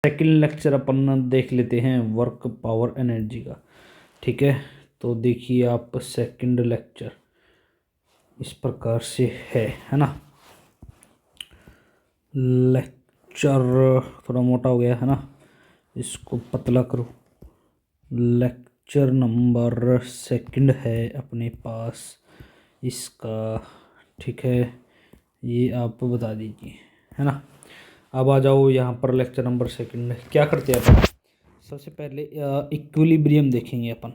Second lecture अपन देख लेते हैं वर्क पावर एनर्जी का। ठीक है, तो देखिए आप सेकंड लेक्चर इस प्रकार से है ना। लेक्चर थोड़ा मोटा हो गया है ना, इसको पतला करो। लेक्चर नंबर सेकंड है अपने पास इसका। ठीक है, ये आप बता दीजिए है ना। अब आ जाओ यहाँ पर लेक्चर नंबर सेकंड में क्या करते हैं अपन। सबसे पहले इक्विलिब्रियम देखेंगे अपन।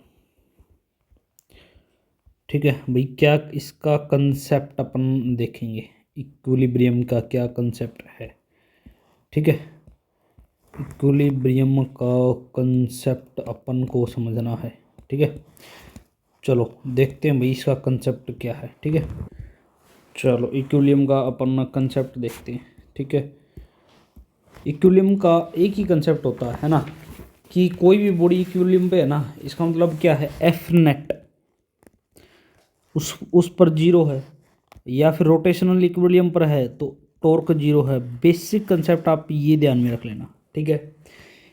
ठीक है भाई, क्या इसका कंसेप्ट अपन देखेंगे, इक्विलिब्रियम का क्या कंसेप्ट है। ठीक है, इक्विलिब्रियम का कंसेप्ट अपन को समझना है। ठीक है, चलो देखते हैं भाई इसका कंसेप्ट क्या है। ठीक है, चलो इक्विलिब्रियम का अपन कंसेप्ट देखते हैं। ठीक है, इक्विलिब्रियम का एक ही कंसेप्ट होता है ना, कि कोई भी बॉडी इक्विलिब्रियम पे है ना, इसका मतलब क्या है, एफ नेट उस पर जीरो है, या फिर रोटेशनल इक्विलिब्रियम पर है तो टॉर्क जीरो है। बेसिक कंसेप्ट आप ये ध्यान में रख लेना। ठीक है,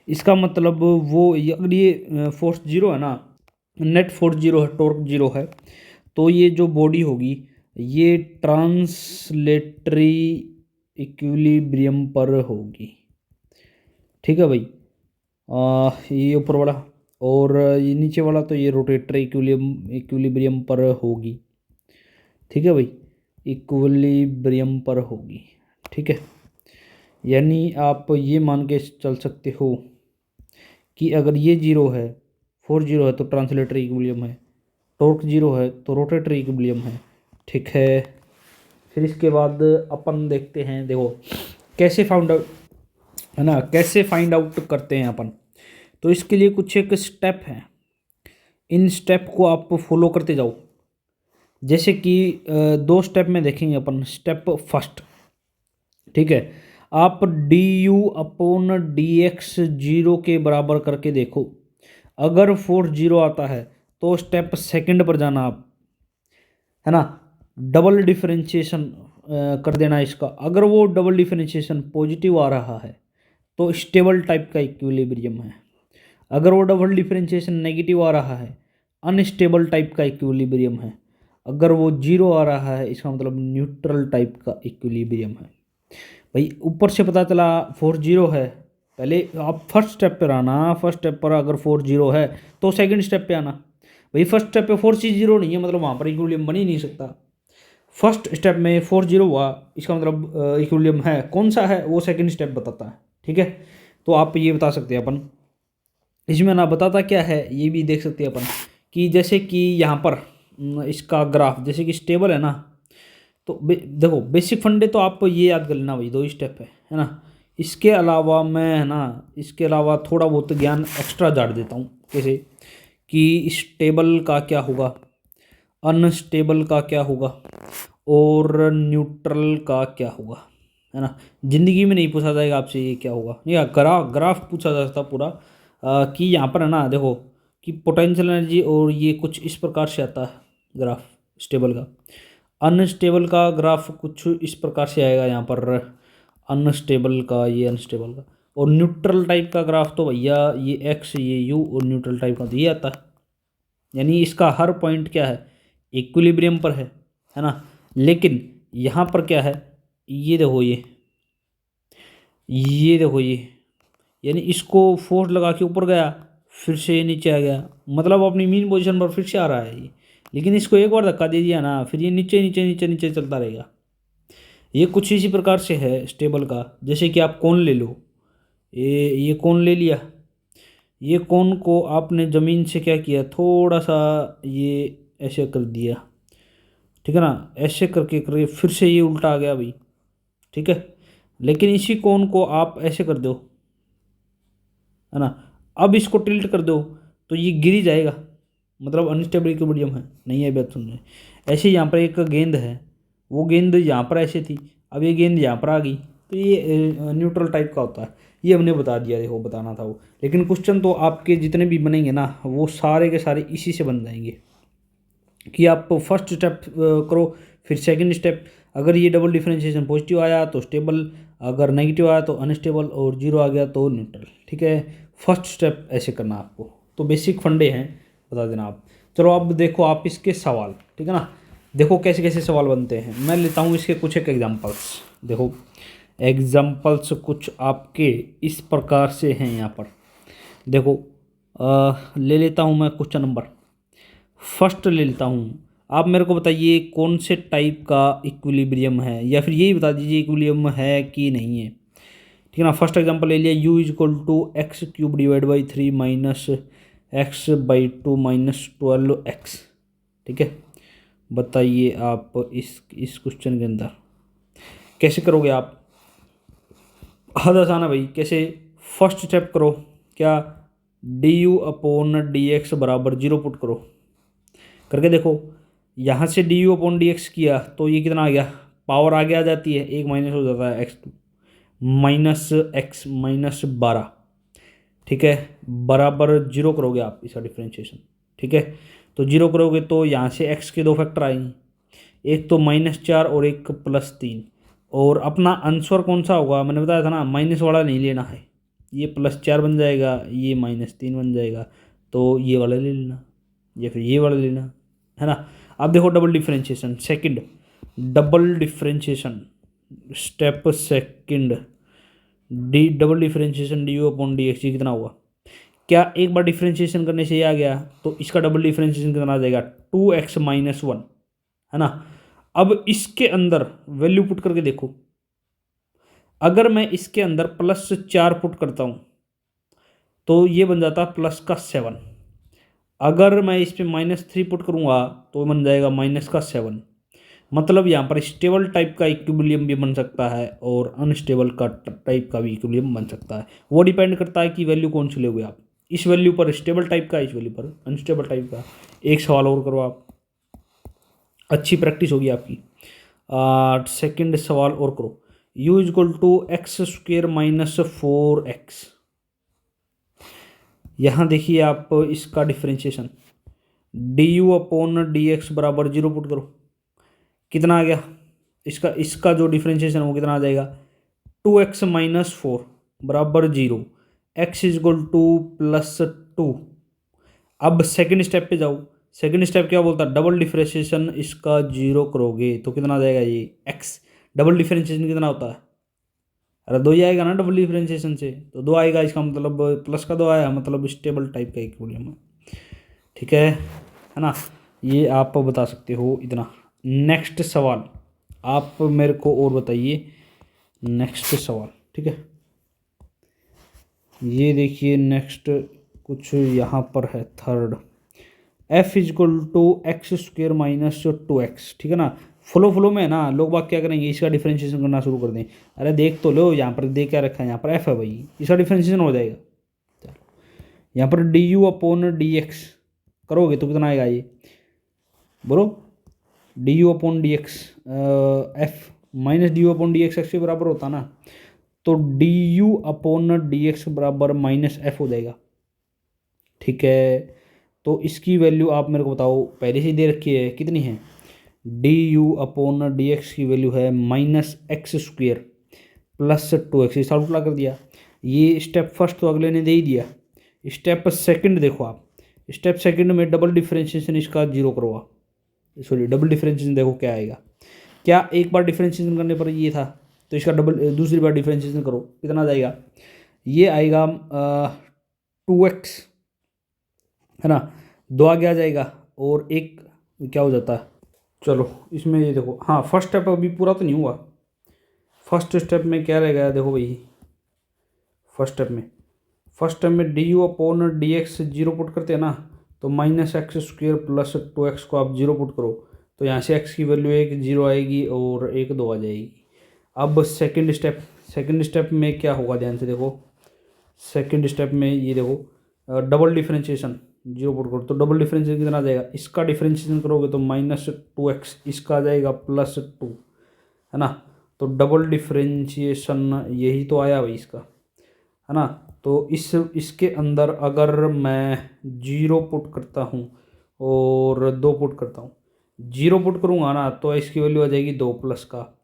इसका मतलब वो अगर ये फोर्स जीरो है ना, नेट फोर्स जीरो है, टॉर्क जीरो है, तो ये जो बॉडी होगी ये ट्रांसलेटरी इक्विलिब्रियम पर होगी। ठीक है भाई, ये ऊपर वाला और ये नीचे वाला तो ये रोटेटरी इक्विलिब्रियम पर होगी। ठीक है भाई, इक्विलिब्रियम पर होगी। ठीक है, यानी आप ये मान के चल सकते हो कि अगर ये जीरो है, फोर जीरो है तो ट्रांसलेटरी इक्विलिब्रियम है, टॉर्क जीरो है तो रोटेटरी इक्विलिब्रियम है। ठीक है, फिर इसके बाद अपन देखते हैं, देखो कैसे फाउंड आउट है ना, कैसे फाइंड आउट करते हैं अपन। तो इसके लिए कुछ एक स्टेप है, इन स्टेप को आप फॉलो करते जाओ। जैसे कि दो स्टेप में देखेंगे अपन। स्टेप फर्स्ट, ठीक है, आप D u upon d x zero के बराबर करके देखो। अगर फोर्स जीरो आता है तो स्टेप सेकंड पर जाना आप, है ना, डबल डिफरेंशिएशन कर देना इसका। अगर वो डबल डिफरेंशिएशन पॉजिटिव आ रहा है तो स्टेबल टाइप का इक्विलिब्रियम है। अगर वो डबल डिफरेंशिएशन नेगेटिव आ रहा है, अनस्टेबल टाइप का इक्विलिब्रियम है। अगर वो जीरो आ रहा है, इसका मतलब न्यूट्रल टाइप का इक्विलिब्रियम है। भाई ऊपर से पता चला फोर्स जीरो है, पहले आप फर्स्ट स्टेप पर आना। फर्स्ट स्टेप पर अगर फोर्स जीरो है तो सेकंड स्टेप पे आना। भाई फर्स्ट स्टेप पे फोर्स ही जीरो नहीं है, मतलब वहाँ पर इक्विलिब्रियम बन ही नहीं सकता। फर्स्ट स्टेप में फोर्स जीरो हुआ, इसका मतलब इक्विलिब्रियम है। कौन सा है वो सेकंड स्टेप बताता है। ठीक है, तो आप ये बता सकते हैं अपन। इसमें ना बताता क्या है ये भी देख सकते हैं अपन, कि जैसे कि यहाँ पर इसका ग्राफ जैसे कि स्टेबल है ना, तो देखो बेसिक फंडे तो आप ये याद कर लेना भाई, दो ही स्टेप है ना। इसके अलावा मैं है ना, इसके अलावा थोड़ा बहुत ज्ञान एक्स्ट्रा जोड़ देता हूँ। जैसे कि स्टेबल का क्या होगा, अनस्टेबल का क्या होगा और न्यूट्रल का क्या होगा, है ना। ज़िंदगी में नहीं पूछा जाएगा आपसे ये क्या होगा, या ग्राफ पूछा जाता पूरा कि यहाँ पर है ना, देखो कि पोटेंशियल एनर्जी और ये कुछ इस प्रकार से आता है ग्राफ स्टेबल का। अनस्टेबल का ग्राफ कुछ इस प्रकार से आएगा यहाँ पर, अनस्टेबल का, ये अनस्टेबल का। और न्यूट्रल टाइप का ग्राफ तो भैया ये एक्स ये यू, और न्यूट्रल टाइप का तो ये आता है। यानी इसका हर पॉइंट क्या है, इक्विलिब्रियम पर है ना। लेकिन यहाँ पर क्या है, ये देखो ये देखो ये, यानी इसको फोर्स लगा के ऊपर गया, फिर से ये नीचे आ गया, मतलब अपनी मीन पोजीशन पर फिर से आ रहा है ये। लेकिन इसको एक बार धक्का दे दिया ना, फिर ये नीचे नीचे नीचे नीचे चलता रहेगा। ये कुछ इसी प्रकार से है स्टेबल का। जैसे कि आप कोन ले लो, ये कोन ले लिया, ये कोन को आपने ज़मीन से क्या किया, थोड़ा सा ये ऐसे कर दिया, ठीक है ना, ऐसे करके करके फिर से ये उल्टा आ गया भाई। ठीक है, लेकिन इसी कोन को आप ऐसे कर दो, है ना, अब इसको टिल्ट कर दो तो ये गिर ही जाएगा, मतलब अनस्टेबल इक्विलिब्रियम है। नहीं है बात सुन, ऐसे यहाँ पर एक गेंद है, वो गेंद यहाँ पर ऐसे थी, अब ये गेंद यहाँ पर आ गई, तो ये न्यूट्रल टाइप का होता है। ये हमने बता दिया, देखो बताना था वो। लेकिन क्वेश्चन तो आपके जितने भी बनेंगे ना, वो सारे के सारे इसी से बन जाएंगे, कि आप फर्स्ट स्टेप करो, फिर सेकंड स्टेप। अगर ये डबल डिफरेंशिएशन पॉजिटिव आया तो स्टेबल, अगर नेगेटिव आया तो अनस्टेबल, और जीरो आ गया तो न्यूट्रल। ठीक है, फर्स्ट स्टेप ऐसे करना आपको। तो बेसिक फंडे हैं, बता देना आप। चलो अब देखो आप इसके सवाल, ठीक है ना। देखो कैसे कैसे सवाल बनते हैं, मैं लेता हूँ इसके कुछ एक एग्जांपल्स। देखो एग्जांपल्स कुछ आपके इस प्रकार से हैं यहाँ पर। देखो ले लेता हूँ मैं क्वेश्चन नंबर फर्स्ट ले लेता हूँ। आप मेरे को बताइए कौन से टाइप का इक्विलिब्रियम है, या फिर यही बता दीजिए इक्विलिब्रियम है कि नहीं है। ठीक है ना। फर्स्ट एग्जांपल ले लिया, u equal to x cube divide by 3 minus x by 2 minus 12x। ठीक है, बताइए आप इस क्वेश्चन के अंदर कैसे करोगे आप। हद आसान है भाई, कैसे। फर्स्ट स्टेप करो, क्या, D u upon d x बराबर जीरो पुट करो, करके देखो। यहाँ से D u upon d x किया तो ये कितना आ गया, पावर आगे आ जाती है, एक माइनस हो जाता है x2 माइनस एक्स माइनस 12। ठीक है, बराबर जीरो करोगे आप इसका डिफ्रेंशिएशन। ठीक है, तो जीरो करोगे तो यहाँ से x के दो फैक्टर आएंगे, एक तो -4 और एक +3। और अपना आंसर कौन सा होगा, मैंने बताया था ना, माइनस वाला नहीं लेना है। ये +4 बन जाएगा, ये -3 बन जाएगा, तो ये वाला ले लेना या फिर ये वाला लेना, है ना। अब देखो double differentiation, second double differentiation, step second, D double differentiation d u upon d x, ये कितना हुआ। क्या एक बार डिफ्रेंशिएशन करने से ये आ गया, तो इसका डबल डिफ्रेंशिएशन कितना आ जाएगा, 2x माइनस 1, है ना। अब इसके अंदर वैल्यू पुट करके देखो, अगर मैं इसके अंदर +4 पुट करता हूँ तो ये बन जाता +7। अगर मैं इस पर -3 पुट करूँगा तो बन जाएगा -7। मतलब यहाँ पर स्टेबल टाइप का इक्विलिब्रियम भी बन सकता है और अनस्टेबल का टाइप का भी इक्विलिब्रियम बन सकता है। वो डिपेंड करता है कि वैल्यू कौन सी लोगे आप, इस वैल्यू पर स्टेबल टाइप का, इस वैल्यू पर अनस्टेबल टाइप का। एक सवाल और करो आप, अच्छी प्रैक्टिस होगी आपकी। सेकंड सवाल और करो, u equal to x square minus 4x। यहाँ देखिए आप इसका differentiation, d u upon d x बराबर जीरो पुट करो, कितना आ गया, इसका जो डिफ्रेंशिएशन वो कितना आ जाएगा, 2x माइनस 4 बराबर जीरो, x इजक्वल टू +2। अब सेकंड स्टेप पे जाओ, सेकंड स्टेप क्या बोलता है, डबल डिफ्रेंशिएशन इसका जीरो करोगे तो कितना आ जाएगा, ये x। डबल डिफ्रेंशिएशन कितना होता है, अरे दो ही आएगा ना डबल डिफ्रेंशिएशन से, तो दो आएगा, इसका मतलब प्लस का दो आया, मतलब स्टेबल टाइप का इक्विलिब्रियम है। ठीक है ना, ये आप बता सकते हो इतना। नेक्स्ट सवाल आप मेरे को और बताइए, नेक्स्ट सवाल। ठीक है, ये देखिए नेक्स्ट कुछ यहाँ पर है, third, f is equal to x square minus 2x। ठीक है ना, फ्लो में है ना, लोग बात क्या करेंगे, इसका डिफ्रेंशिएशन करना शुरू कर दें। अरे देख तो लो, यहाँ पर देख क्या रखा है, यहाँ पर f है भाई, इसका डिफ्रेंशिएशन हो जाएगा। चलो यहाँ पर D u upon d x करोगे तो कितना आएगा, ये बोलो, D u upon d x, F minus D u upon d x x के बराबर होता ना, तो D u upon d x बराबर -f हो जाएगा। ठीक है, तो इसकी वैल्यू आप मेरे को बताओ, पहले से ही दे रखी है, कितनी है, D u upon d x की वैल्यू है -x स्क्वेयर +2x, इस उल्टा कर दिया। ये स्टेप फर्स्ट तो अगले ने दे ही दिया। स्टेप सेकंड देखो आप, स्टेप सेकंड में डबल डिफ्रेंशिएशन इसका जीरो करो आप, सॉरी डबल डिफ्रेंशिएशन देखो क्या आएगा। क्या एक बार डिफ्रेंशिएशन करने पर ये था, तो इसका डबल दूसरी बार डिफ्रेंशिएशन करो, कितना आ जाएगा, ये आएगा 2x, है ना, दो आगे आ जाएगा और एक क्या हो जाता है। चलो इसमें ये देखो, हाँ फर्स्ट स्टेप अभी पूरा तो नहीं हुआ। फर्स्ट स्टेप में क्या रहेगा, देखो भाई, फर्स्ट स्टेप में D u upon d x zero put करते हैं ना, तो -x स्क्वेयर +2x को आप जीरो पुट करो, तो यहाँ से x की वैल्यू एक जीरो आएगी और एक दो आ जाएगी। अब सेकंड स्टेप में क्या होगा, ध्यान से देखो, सेकंड स्टेप में ये देखो डबल डिफ्रेंशिएशन जीरो पुट करो, तो डबल डिफ्रेंशिएशन कितना आ जाएगा, इसका डिफ्रेंशिएशन करोगे तो -2x, इसका आ जाएगा +2, है ना। तो डबल डिफ्रेंशिएशन यही तो आया भाई इसका, है ना। तो इसके अंदर अगर मैं जीरो पुट करता हूँ और दो पुट करता हूँ, जीरो पुट करूँगा ना तो इसकी वैल्यू आ जाएगी 2 प्लस का,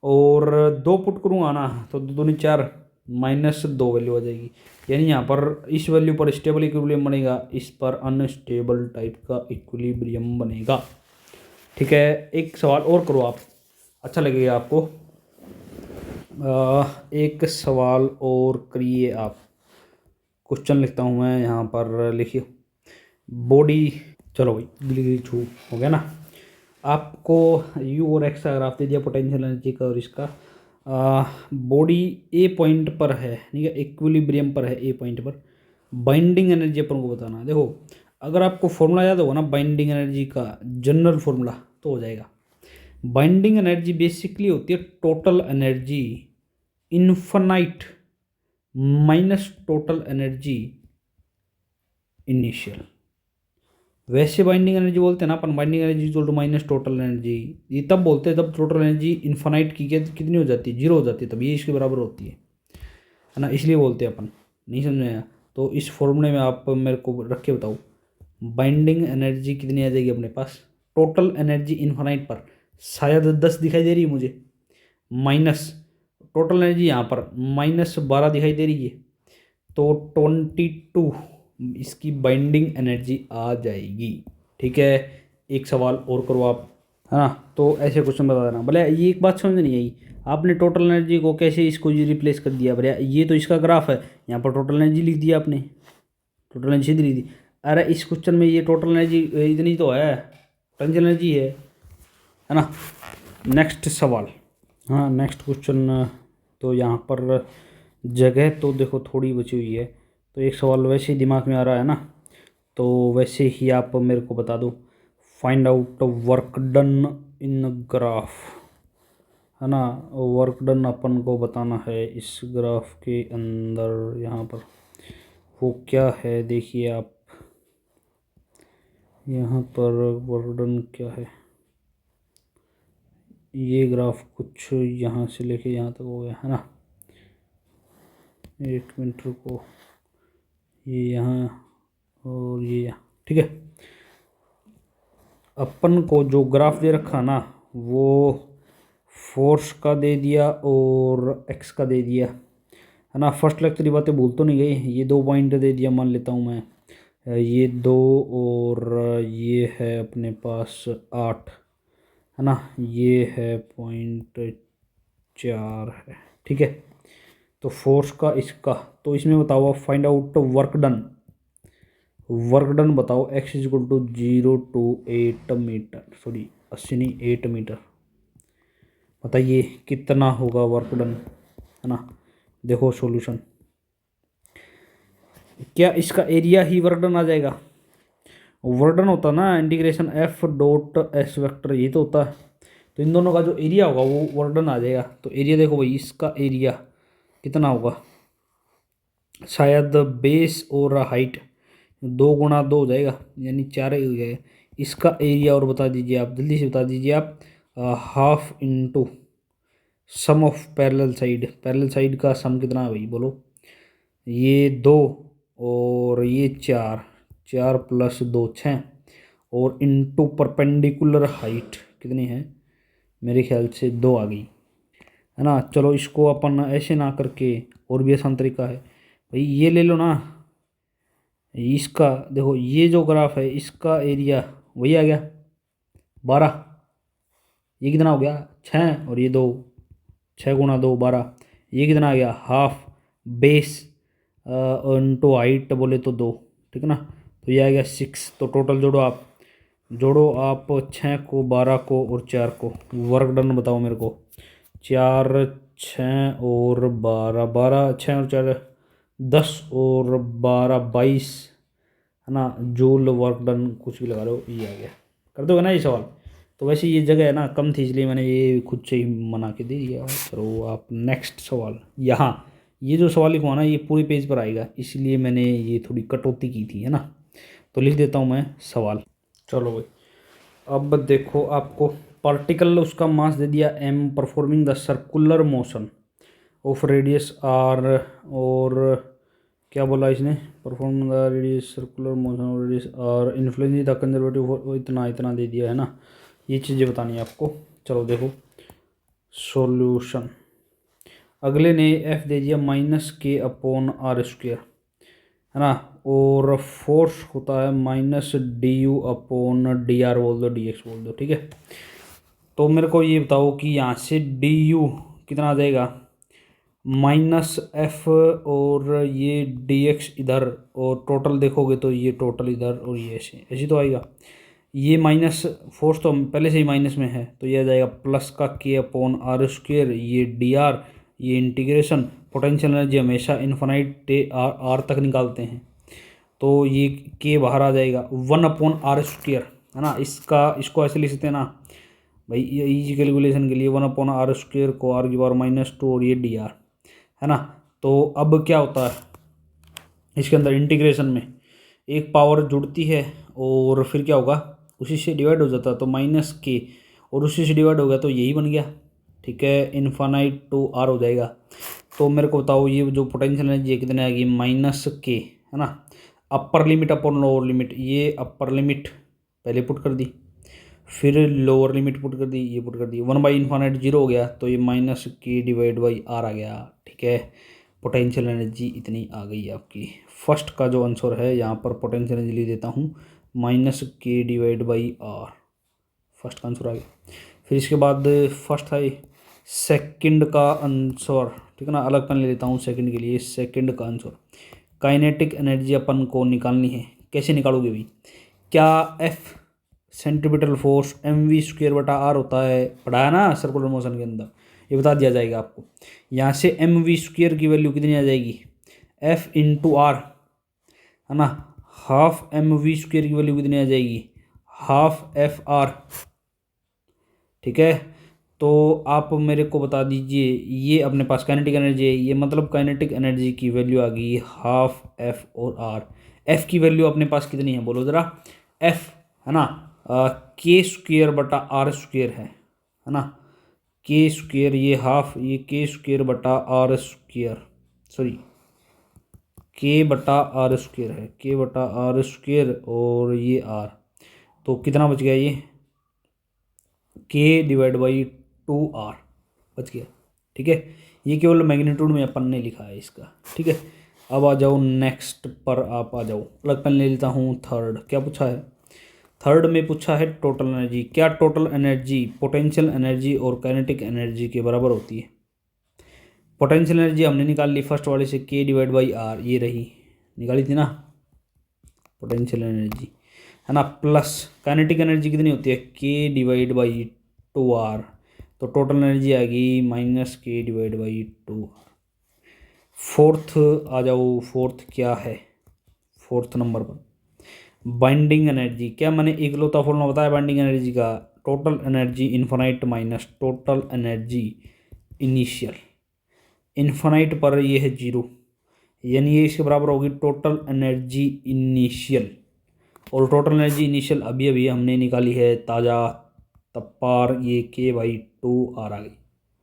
और 2 पुट करूँगा ना तो 2 दूनी 4 माइनस 2 वैल्यू आ जाएगी। यानी यहाँ पर इस वैल्यू पर स्टेबल इक्विलिब्रियम बनेगा, इस पर अनस्टेबल टाइप का इक्विलिब्रियम बनेगा। ठीक है, एक सवाल और करो आप, अच्छा लगेगा आपको। एक सवाल और करिए आप। क्वेश्चन लिखता हूँ मैं यहाँ पर, लिखिए बॉडी। चलो भाई गिली छू हो गया ना। आपको यू और एक्स का ग्राफ दे दिया पोटेंशियल एनर्जी का, और इसका बॉडी ए पॉइंट पर है, ठीक है, इक्विलिब्रियम पर है ए पॉइंट पर। बाइंडिंग एनर्जी अपन को बताना है। देखो अगर आपको फॉर्मूला याद होगा ना बाइंडिंग एनर्जी का, जनरल फॉर्मूला, तो हो जाएगा। बाइंडिंग एनर्जी बेसिकली होती है total energy infinite minus total energy initial. वैसे बाइंडिंग एनर्जी बोलते हैं ना अपन, binding energy equal to minus total energy, ये तब बोलते हैं जब टोटल एनर्जी इन्फिनाइट की कितनी हो जाती है, जीरो हो जाती है, तब ये इसके बराबर होती है ना, इसलिए बोलते हैं अपन। नहीं समझ में आया तो इस फॉर्मूले में आप मेरे को रख के बताओ, बाइंडिंग एनर्जी कितनी आ जाएगी अपने पास, टोटल एनर्जी इन्फिनाइट पर शायद 10 दिखाई दे रही है मुझे, माइनस टोटल एनर्जी यहाँ पर -12 दिखाई दे रही है, तो 22 इसकी बाइंडिंग एनर्जी आ जाएगी। ठीक है, एक सवाल और करो आप, है ना। तो ऐसे क्वेश्चन बता देना। भले ये एक बात समझ नहीं आई, आपने टोटल एनर्जी को कैसे इसको ये रिप्लेस कर दिया, भले ये तो इसका ग्राफ है, यहाँ पर टोटल एनर्जी लिख दिया आपने, टोटल एनर्जी सीधी लिख दी। अरे इस क्वेश्चन में ये टोटल एनर्जी इतनी तो है, पोटेंशियल एनर्जी है ना। नेक्स्ट सवाल, हाँ नेक्स्ट क्वेश्चन। तो यहाँ पर जगह तो देखो थोड़ी बची हुई है, तो एक सवाल वैसे ही दिमाग में आ रहा है ना, तो वैसे ही आप मेरे को बता दो। Find out work done in graph, है ना। वर्क डन अपन को बताना है इस ग्राफ के अंदर, यहाँ पर वो क्या है देखिए आप, यहाँ पर वर्क डन क्या है। ये ग्राफ कुछ यहाँ से लेके यहाँ तक हो गया, है ना। एक मिनट रुको, ये यहाँ और ये यहाँ, ठीक है। अपन को जो ग्राफ दे रखा ना, वो फोर्स का दे दिया और एक्स का दे दिया, है ना। फर्स्ट लेक्चर की बातें भूल तो नहीं गई, ये 2 पॉइंट दे दिया मान लेता हूँ मैं, ये 2 और ये है अपने पास 8, है ना, ये है .4 है, ठीक है। तो फोर्स का इसका, तो इसमें बताओ find out work done, work done बताओ x equal to 0 to 8 metre, sorry 80 नहीं 8 मीटर, बताइए कितना होगा वर्क डन, है ना। देखो सॉल्यूशन, क्या इसका एरिया ही वर्क डन आ जाएगा। वर्क डन होता ना integration f dot S vector, ये तो होता है, तो इन दोनों का जो एरिया होगा वो वर्क डन आ जाएगा। तो एरिया देखो भाई, इसका एरिया कितना होगा, शायद बेस और हाइट 2 गुणा 2 हो जाएगा, यानी 4 ही हो जाएगा। इसका एरिया और बता दीजिए आप, जल्दी से बता दीजिए आप। Half into sum of parallel side का सम कितना है भाई बोलो। ये 2 और ये 4, 4 + 2 6, और इंटू परपेंडिकुलर हाइट कितनी है, मेरे ख्याल से 2 आ गई, है ना। चलो इसको अपन ऐसे ना करके और भी आसान तरीका है भाई, ये ले लो ना, इसका देखो ये जो ग्राफ है इसका एरिया वही आ गया 12, ये कितना हो गया 6, और ये 2, 6 गुणा 2 12, ये कितना आ गया हाफ बेस इंटू हाइट बोले तो 2, ठीक है ना। तो ये आ गया 6। तो टोटल जोड़ो आप, 6 को 12 को और 4 को, वर्क डन बताओ मेरे को। 4 6 और 12, 12 6 और 4 10 और 12 22, है ना। जूल वर्क डन कुछ भी लगा लो, ये आ गया, कर दोगे ना ये सवाल। तो वैसे ये जगह है ना कम थी, इसलिए मैंने ये खुद से ही मना के दे दिया। तो आप नेक्स्ट सवाल, यहाँ ये जो सवाल लिखवा ना ये पूरे पेज पर आएगा, इसलिए मैंने ये थोड़ी कटौती की थी, है ना। तो लिख देता हूँ मैं सवाल। चलो भाई अब देखो, आपको पार्टिकल उसका मास दे दिया m, performing the circular motion of radius r, और क्या बोला इसने, perform the radius circular motion of radius r, influence the conservative, इतना इतना दे दिया है ना। ये चीज़ें बतानी है आपको। चलो देखो सॉल्यूशन। अगले ने एफ दे दिया -k/r², है ना, और फोर्स होता है -du/dr बोल दो, dx बोल दो, ठीक है। तो मेरे को ये बताओ कि यहाँ से du कितना आ जाएगा, -f, और ये dx इधर, और टोटल देखोगे तो ये टोटल इधर, और ये ऐसे ऐसे तो आएगा। ये माइनस फोर्स तो पहले से ही माइनस में है, तो ये आ जाएगा प्लस का k/r², ये dr, ये इंटीग्रेशन। पोटेंशियल एनर्जी हमेशा इन्फिनाइट आर तक निकालते हैं, तो ये k बाहर आ जाएगा 1/r², है ना। इसको ऐसे लिख सकते हैं ना भाई, ये इजी कैलकुलेशन के लिए 1/r² को r⁻², और ये dr, है ना। तो अब क्या होता है इसके अंदर इंटीग्रेशन में, एक पावर जुड़ती है और फिर क्या होगा, उसी से डिवाइड हो जाता है, तो -k, और उसी से डिवाइड हो गया तो यही बन गया, ठीक है, इन्फानाइट टू r हो जाएगा। तो मेरे को बताओ ये जो पोटेंशियल एनर्जी है कितने आएगी, -k, है ना। Upper limit upon lower limit, ये अपर लिमिट पहले पुट कर दी, फिर लोअर लिमिट पुट कर दी, ये पुट कर दी, 1/∞ 0 हो गया, तो ये -k/r आ गया, ठीक है। पोटेंशियल एनर्जी इतनी आ गई आपकी। फर्स्ट का जो आंसर है यहाँ पर पोटेंशियल एनर्जी लिख देता हूँ -k/r, फर्स्ट का आंसर आ गया। फिर इसके बाद फर्स्ट था ये, सेकंड का आंसर, ठीक है ना, अलग पेन ले लेता हूँ सेकंड के लिए। सेकंड का आंसर, काइनेटिक एनर्जी अपन को निकालनी है, कैसे निकालोगे भाई, क्या F सेंट्रीपिटल फोर्स mv²/r होता है, पढ़ाया ना सर्कुलर मोशन के अंदर, ये बता दिया जाएगा आपको। यहाँ से mv² की वैल्यू कितनी आ जाएगी, F × r, है ना, हाफ mv² की वैल्यू कितनी आ जाएगी, हाफ FR, ठीक है। तो आप मेरे को बता दीजिए, ये अपने पास काइनेटिक एनर्जी है, ये मतलब काइनेटिक एनर्जी की वैल्यू आ गई हाफ F और R। F की वैल्यू अपने पास कितनी है बोलो ज़रा, F, है ना, k²/r² है ना, k², ये हाफ, ये k²/r², सॉरी k/r² है, k/r², और ये r, तो कितना बच गया, ये k/2r बच गया, ठीक है। ये केवल मैग्नीट्यूड में अपन ने लिखा है इसका, ठीक है। अब आ जाओ नेक्स्ट पर, आप आ जाओ, अलग पेन ले लेता हूँ। थर्ड क्या पूछा है, थर्ड में पूछा है टोटल एनर्जी। क्या टोटल एनर्जी पोटेंशियल एनर्जी और काइनेटिक एनर्जी के बराबर होती है। पोटेंशियल एनर्जी हमने निकाल ली फर्स्ट वाले से, k/r, ये रही, निकाली थी ना पोटेंशियल एनर्जी, है ना, प्लस काइनेटिक एनर्जी कितनी होती है, k/2r, तो टोटल एनर्जी आएगी -k/2r। फोर्थ आ जाओ, फोर्थ क्या है, फोर्थ नंबर पर बाइंडिंग एनर्जी। क्या मैंने इकलौता फॉर्मूला बताया बाइंडिंग एनर्जी का, total energy infinite minus total energy initial. Infinite पर ये है 0, यानी ये इसके बराबर होगी टोटल एनर्जी इनिशियल, और टोटल एनर्जी इनिशियल अभी अभी हमने निकाली है ताज़ा तप्पार, ये k/2r आ गई,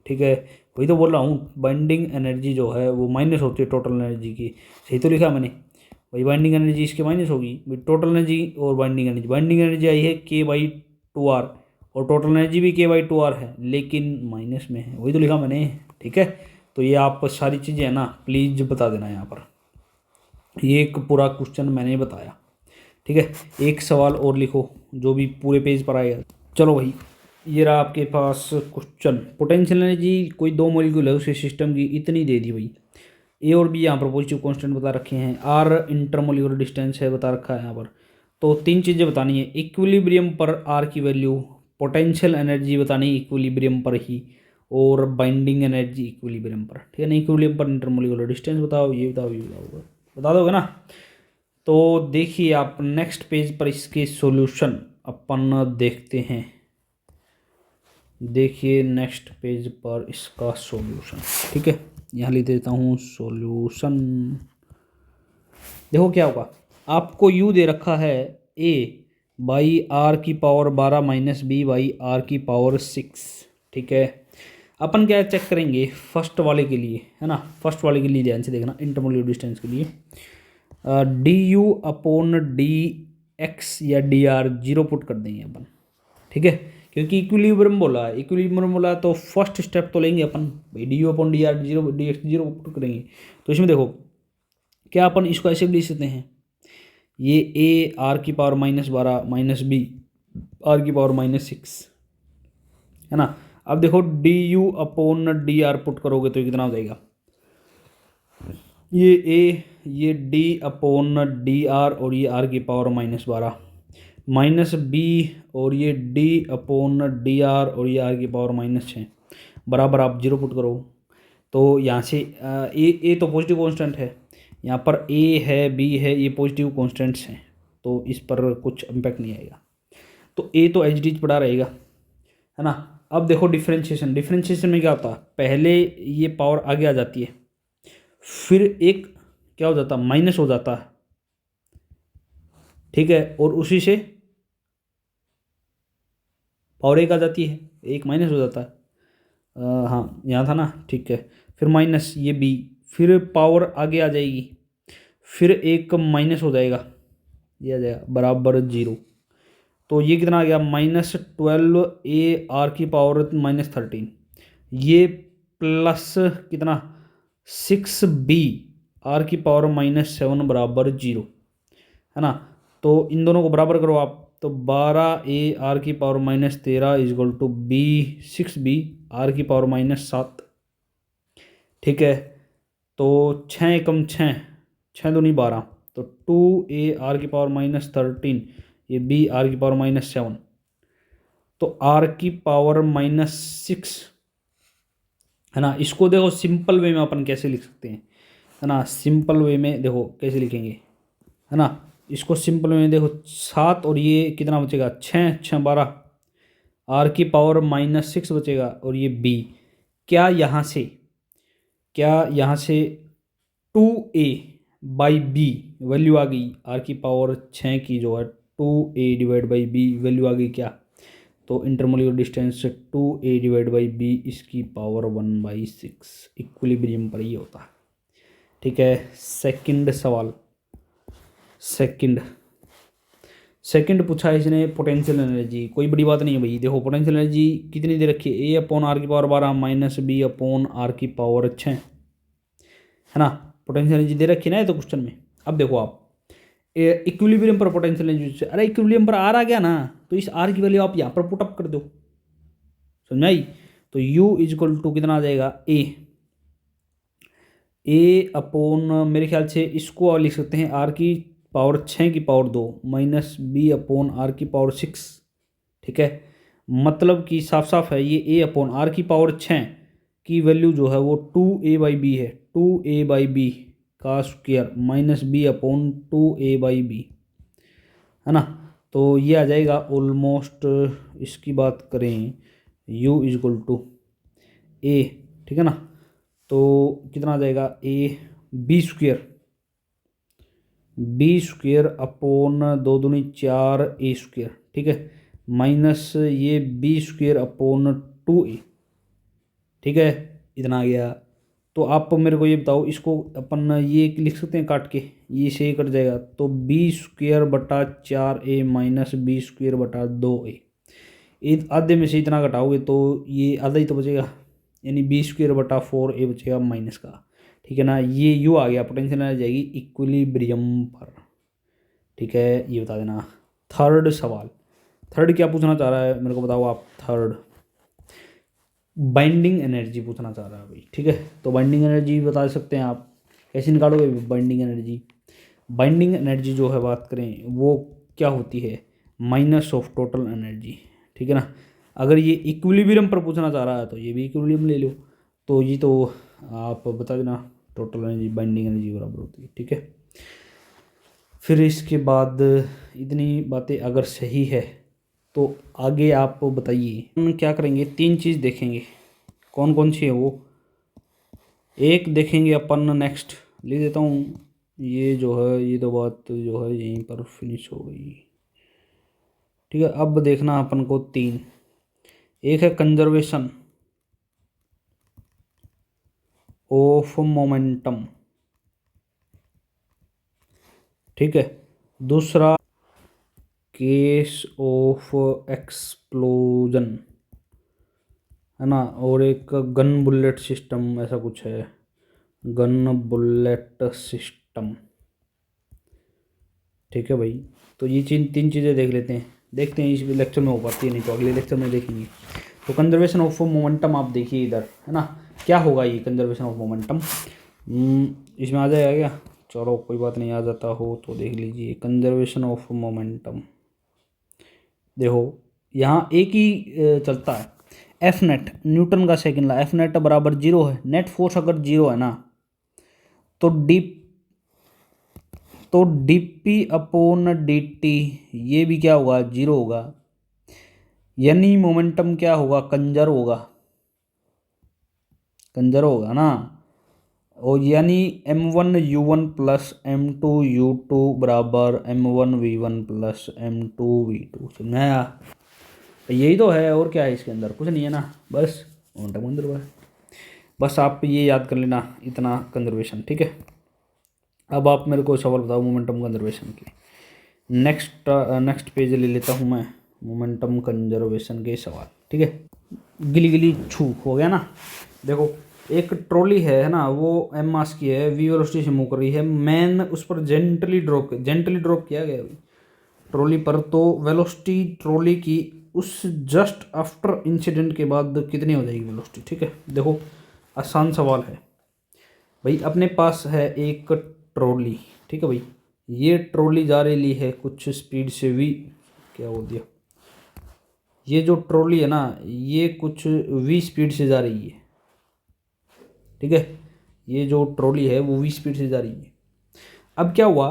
ठीक है। वही तो बोल रहा हूँ, बाइंडिंग एनर्जी जो है वो माइनस होती है टोटल एनर्जी की, सही तो लिखा मैंने भाई, बाइंडिंग एनर्जी इसके माइनस होगी भाई, टोटल एनर्जी और बाइंडिंग एनर्जी आई है k/2r, और टोटल एनर्जी भी k/2r है, लेकिन माइनस में है, वही तो लिखा मैंने, ठीक है। तो ये आप सारी चीज़ें है ना प्लीज़ बता देना यहाँ पर, ये एक पूरा क्वेश्चन मैंने बताया, ठीक है। एक सवाल और लिखो जो भी पूरे पेज पर आएगा। चलो भाई, ये रहा आपके पास क्वेश्चन, पोटेंशियल एनर्जी कोई दो मॉलिक्यूल है उसी सिस्टम की, इतनी दे दी भाई, ए और बी यहाँ पर पॉजिटिव कांस्टेंट बता रखे हैं, आर इंटरमोलिकुलर डिस्टेंस है बता रखा है यहाँ पर। तो तीन चीज़ें बतानी है, इक्विलिब्रियम पर आर की वैल्यू, पोटेंशियल एनर्जी बतानी है इक्विलिब्रियम पर ही, और बाइंडिंग एनर्जी इक्विलिब्रियम पर, ठीक है ना। इक्विलिब्रियम पर इंटरमोलिकुलर डिस्टेंस बताओ, ये बताओ, ये बताओ, बता दोगे ना। तो देखिए आप नेक्स्ट पेज पर इसके सॉल्यूशन अपन देखते हैं, देखिए नेक्स्ट पेज पर इसका सॉल्यूशन, ठीक है। यहाँ लिख देता हूँ सॉल्यूशन। देखो क्या होगा, आपको u दे रखा है a/r⁻12 - b/r⁻6, ठीक है। अपन क्या चेक करेंगे फर्स्ट वाले के लिए, है ना, फर्स्ट वाले के लिए ध्यान से देखना, इंटरमोलिकुलर डिस्टेंस के लिए du/dx या dr 0 पुट कर देंगे अपन, ठीक है, क्योंकि इक्विलिब्रियम बोला है, इक्विलिब्रियम बोला है तो फर्स्ट स्टेप तो लेंगे अपन भाई, D u upon D R zero D x zero put करेंगे। तो इसमें देखो क्या अपन इसको ऐसे भी लिख सकते हैं, ये ए आर की पावर -12 माइनस बी आर की पावर -6 है ना। अब देखो D u upon D R put करोगे तो ये कितना हो जाएगा, ये ए ये डी अपॉन डी आर और ये आर की पावर -12 माइनस बी और ये डी अपॉन डी आर और ये आर की पावर -6 बराबर आप जीरो पुट करो। तो यहाँ से ए तो पॉजिटिव कांस्टेंट है, यहाँ पर ए है बी है, ये पॉजिटिव कांस्टेंट्स हैं तो इस पर कुछ इम्पैक्ट नहीं आएगा। तो ए तो एच डी पड़ा रहेगा है ना। अब देखो डिफ्रेंशिएशन, डिफ्रेंशिएशन में क्या होता है, पहले ये पावर आगे आ जाती है, फिर एक क्या हो जाता है माइनस हो जाता है, ठीक है, और उसी से पावर एक आ जाती है, एक माइनस हो जाता है। हाँ यहाँ था ना, ठीक है, फिर माइनस ये बी, फिर पावर आगे आ जाएगी, फिर एक माइनस हो जाएगा, ये आ जाएगा बराबर जीरो। तो ये कितना आ गया -12 ए आर की पावर -13, ये प्लस कितना 6 बी आर की पावर -7 बराबर जीरो है ना। तो इन दोनों को बराबर करो आप, तो 12 ए आर की power -13 is equal to b 6 b r की पावर -7, ठीक है। तो 6 एकम 6 6 दूनी 12, तो 2 ए आर की पावर -13 ये बी आर की पावर -7, तो आर की पावर -6 है ना। इसको देखो सिंपल वे में अपन कैसे लिख सकते हैं है ना, सिंपल वे में देखो कैसे लिखेंगे है ना। इसको सिंपल वे में देखो 7 और ये कितना बचेगा 6 6 12 आर की पावर -6 बचेगा और ये बी, क्या यहाँ से 2a/b वैल्यू आ गई, आर की पावर 6 की जो है 2a/b वैल्यू आ गई क्या, तो इंटरमोलिकुलर डिस्टेंस 2a/b इसकी पावर 1/6 इक्विलिब्रियम पर ही होता है, ठीक है। सेकंड सवाल, सेकंड पूछा है इसने पोटेंशियल एनर्जी, कोई बड़ी बात नहीं है भाई। देखो पोटेंशियल एनर्जी कितनी दे रखी है, ए अपॉन आर की power 12 minus b upon r की पावर 6 है ना। पोटेंशियल एनर्जी दे रखी है ना ये तो क्वेश्चन में। अब देखो आप इक्विलिब्रियम पर पोटेंशियल एनर्जी, अरे इक्विलिब्रियम पर आर आ गया ना, तो इस आर की वैल्यू आप यहाँ पर पुटअप कर दो, समझ आई। तो U इजक्वल टू कितना आ जाएगा ए अपॉन, मेरे ख्याल से इसको और लिख सकते हैं आर की पावर 6 की power 2 minus b upon r की पावर 6, ठीक है। मतलब कि साफ साफ है ये ए अपॉन आर की पावर 6 की वैल्यू जो है वो 2a/b है, 2a/b का square minus b upon 2a/b है ना। तो ये आ जाएगा ऑलमोस्ट, इसकी बात करें U इजक्वल टू ए, ठीक है ना। तो कितना आ जाएगा बी स्क्वायर अपॉन 2 दूनी 4 ए स्क्वायर, ठीक है, माइनस ये बी स्क्वायर अपॉन 2a, ठीक है, इतना आ गया। तो आप मेरे को ये बताओ, इसको अपन ये लिख सकते हैं काट के, ये से कट जाएगा, तो बी स्क्वायर बटा 4a माइनस बी स्क्वायर बटा 2a, आधे में से इतना घटाओगे तो ये आधा ही तो बचेगा, यानी बी स्क्वायर बटा 4a बचेगा माइनस का, ठीक है ना। ये यू आ गया, पोटेंशियल आ जाएगी इक्विलिब्रियम पर, ठीक है, ये बता देना। थर्ड सवाल, थर्ड क्या पूछना चाह रहा है मेरे को बताओ आप, थर्ड बाइंडिंग एनर्जी पूछना चाह रहा है भाई, ठीक है। तो बाइंडिंग एनर्जी बता सकते हैं आप, कैसे निकालोगे बाइंडिंग एनर्जी। बाइंडिंग एनर्जी जो है बात करें वो क्या होती है, माइनस ऑफ टोटल एनर्जी, ठीक है ना। अगर ये इक्विलिब्रियम पर पूछना चाह रहा है तो ये भी इक्विलिब्रियम ले लो, तो ये तो आप बता देना टोटल एनर्जी बाइंडिंग एनर्जी बराबर होती है, ठीक है। फिर इसके बाद इतनी बातें अगर सही है तो आगे आप बताइए हम क्या करेंगे, 3 चीज़ देखेंगे, कौन कौन सी है वो। एक देखेंगे अपन, नेक्स्ट लिख देता हूँ, ये जो है ये तो बात जो है यहीं पर फिनिश हो गई, ठीक है। अब देखना अपन को 3, एक है कंजर्वेशन ऑफ मोमेंटम, ठीक है। दूसरा केस ऑफ एक्सप्लोजन है ना, और एक गन बुलेट सिस्टम ऐसा कुछ है, गन बुलेट सिस्टम। ठीक है भाई, तो ये तीन चीज़ें देख लेते हैं, देखते हैं इस लेक्चर में हो पाती है, नहीं तो अगले लेक्चर में देखेंगे। तो कंजर्वेशन ऑफ मोमेंटम आप देखिए इधर, है ना, क्या होगा ये कंजर्वेशन ऑफ मोमेंटम, इसमें आ जाएगा क्या? चलो कोई बात नहीं, आ जाता हो तो देख लीजिए। कंजर्वेशन ऑफ मोमेंटम देखो, यहाँ एक ही चलता है, एफ नेट न्यूटन का सेकंड लॉ, एफ नेट बराबर 0 है। नेट फोर्स अगर 0 है ना, तो D P upon D T ये भी क्या होगा? 0 होगा, यानी मोमेंटम क्या होगा? कंजर्व होगा ना। और यानी m1u1 प्लस m2u2 बराबर m1v1 प्लस m2v2। समझ में आया? यही तो है, और क्या है इसके अंदर? कुछ नहीं है ना, बस मोमेंटम कंजर्व है। बस आप ये याद कर लेना इतना कंजर्वेशन, ठीक है। अब आप मेरे को सवाल बताओ मोमेंटम कंजर्वेशन की। नेक्स्ट पेज ले लेता हूँ मैं, मोमेंटम कंजर्वेशन के सवाल, ठीक है। गिली गिली छू हो गया ना। देखो, एक ट्रॉली है ना, वो एम मास की है, वी वेलोसिटी से मूव कर रही है, मैन उस पर जेंटली ड्रॉप किया गया ट्रॉली पर, तो वेलोसिटी ट्रॉली की उस जस्ट आफ्टर इंसिडेंट के बाद कितनी हो जाएगी वेलोसिटी? ठीक है, देखो आसान सवाल है भाई। अपने पास है एक ट्रॉली, ठीक है भाई, ये ट्रॉली जा रही है कुछ स्पीड से, वी क्या बोल दिया, ये जो ट्रॉली है ना, ये कुछ वी स्पीड से जा रही है, ठीक है। ये जो ट्रॉली है वो वी स्पीड से जा रही है। अब क्या हुआ,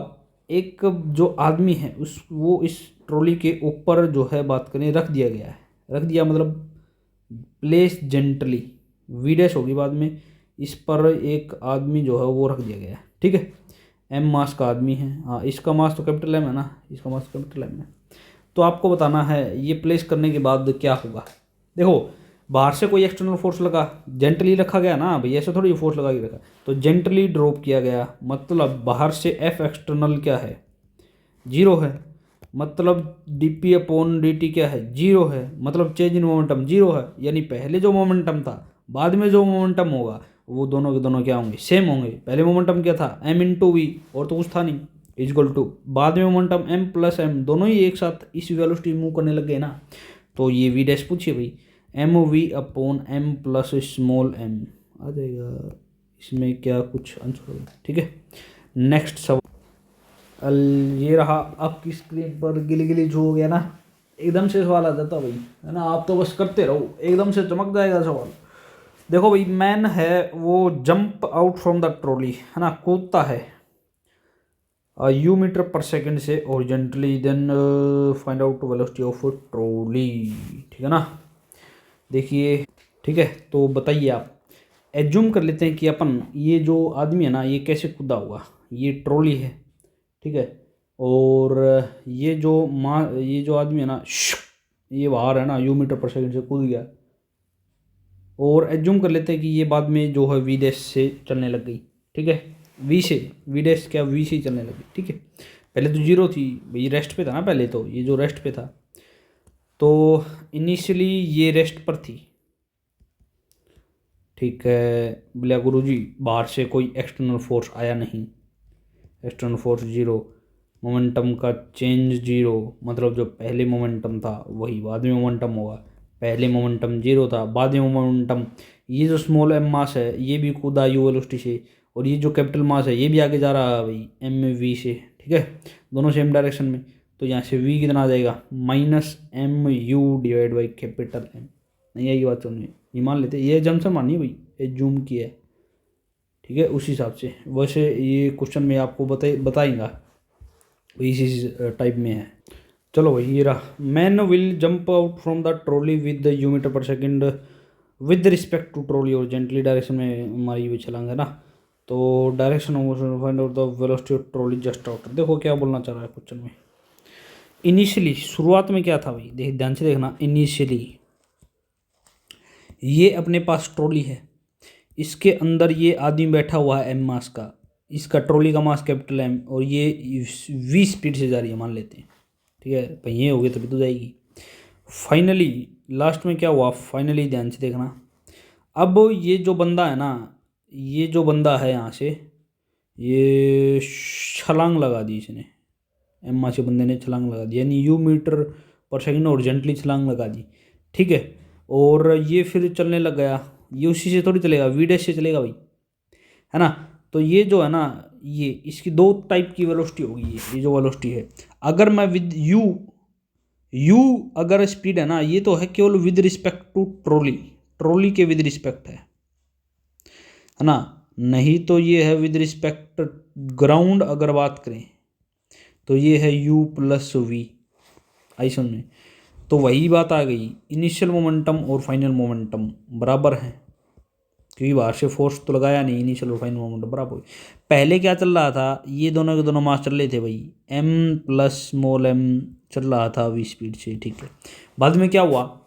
एक जो आदमी है वो इस ट्रॉली के ऊपर जो है, बात करें, रख दिया गया है। रख दिया मतलब प्लेस जेंटली, वी डैश होगी बाद में, इस पर एक आदमी जो है वो रख दिया गया है, ठीक है। एम मास का आदमी है, हाँ, इसका मास तो कैपिटल एम है ना, इसका मास कैपिटल एम है। तो आपको बताना है ये प्लेस करने के बाद क्या होगा। देखो, बाहर से कोई एक्सटर्नल फोर्स लगा, जेंटली रखा गया ना भाई, ऐसे थोड़ी फोर्स लगा के रखा, तो जेंटली ड्रॉप किया गया, मतलब बाहर से एफ एक्सटर्नल क्या है? 0 है। मतलब D P upon D T क्या है? 0 है। मतलब चेंज इन मोमेंटम 0 है, यानी पहले जो मोमेंटम था, बाद में जो मोमेंटम होगा, वो दोनों के दोनों क्या होंगे? सेम होंगे। पहले मोमेंटम क्या था? m इंटू वी, और तो कुछ था नहीं, इजक्वल टू, बाद में मोमेंटम m प्लस m, दोनों ही एक साथ इस वेलोसिटी मूव करने लग गए ना, तो ये वी डैश पूछिए भाई, M V upon M plus small M आ जाएगा। इसमें क्या कुछ आंसर होगा, ठीक है। नेक्स्ट सवाल ये रहा आपकी स्क्रीन पर, गिली गिली जो हो गया ना, एकदम से सवाल आ जाता भाई, है ना, आप तो बस करते रहो, एकदम से चमक जाएगा सवाल। देखो भाई, मैन है वो jump out from the trolley, है ना, कूदता है u मीटर पर सेकंड से horizontally, then find out velocity of trolley, ठीक है ना। देखिए, ठीक है, तो बताइए आप, एज्यूम कर लेते हैं कि अपन, ये जो आदमी है ना, ये कैसे कूदा होगा? ये ट्रॉली है, ठीक है, और ये जो आदमी है ना, ये बाहर है ना, u मीटर पर सेकंड से कूद गया, और एज्यूम कर लेते हैं कि ये बाद में जो है वी डैश से चलने लग गई, ठीक है, वी डैश क्या, वी से चलने लगी, ठीक है। पहले तो 0 थी भाई, रेस्ट पे था ना पहले, तो ये जो रेस्ट पे था, तो इनिशियली ये रेस्ट पर थी, ठीक है। बोले गुरुजी बाहर से कोई एक्सटर्नल फोर्स आया नहीं, एक्सटर्नल फोर्स 0, मोमेंटम का चेंज 0, मतलब जो पहले मोमेंटम था वही बाद में मोमेंटम होगा, पहले मोमेंटम 0 था, बाद में मोमेंटम, ये जो स्मॉल एम मास है ये भी कूदा यू वेलोसिटी से, और ये जो कैपिटल मास है ये भी आगे जा रहा है भाई एम वी से, ठीक है, दोनों सेम डायरेक्शन में। तो यहाँ से वी कितना आ जाएगा? Minus m u divide by capital M. नहीं आएगी बात सुनने, ये मान लेते, ये जमसन मानिए भाई, ये जूम किया है, ठीक है, उस हिसाब से। वैसे ये क्वेश्चन में आपको बताएंगा इसी टाइप में है। चलो भाई, ये रहा, man will jump out from the trolley with U meter per second with respect to trolley, और जेंटली डायरेक्शन में हमारी भी छलांग है ना, तो direction find out the velocity of trolley just outer. देखो क्या बोलना चाह रहा है क्वेश्चन में। इनिशियली शुरुआत में क्या था भाई, ध्यान से देखना, इनिशियली ये अपने पास ट्रॉली है, इसके अंदर ये आदमी बैठा हुआ है एम मास का, इसका ट्रॉली का मास कैपिटल एम, और ये वी स्पीड से जा रही है मान लेते हैं, ठीक है, पहिए हो गए तभी तो जाएगी। फाइनली लास्ट में क्या हुआ, फाइनली ध्यान से देखना। अब ये जो बंदा है ना, ये जो बंदा है यहाँ से, ये छलांग लगा दी इसने, एम्मा से बंदे ने छलांग लगा दी, यानी यू मीटर पर सेकंड ओरिजेंटली छलांग लगा दी, ठीक है। और ये फिर चलने लग गया, ये उसी से थोड़ी चलेगा, वी डैश से चलेगा भाई, है ना। तो ये जो है ना, ये इसकी दो टाइप की वेलोसिटी होगी, ये जो वेलोसिटी है, अगर मैं विद यू अगर स्पीड है ना, ये तो है केवल विद रिस्पेक्ट टू ट्रॉली के विद रिस्पेक्ट है ना, नहीं तो ये है विद रिस्पेक्ट ग्राउंड अगर बात करें तो ये है u प्लस वी, आई समझ में। तो वही बात आ गई, इनिशियल मोमेंटम और फाइनल मोमेंटम बराबर हैं, क्योंकि बाहर से फोर्स तो लगाया नहीं, इनिशियल और फाइनल मोमेंटम बराबर। पहले क्या चल रहा था, ये दोनों के दोनों मास चल रहे थे भाई, m प्लस स्मॉल m चल रहा था v स्पीड से, ठीक है। बाद में क्या हुआ,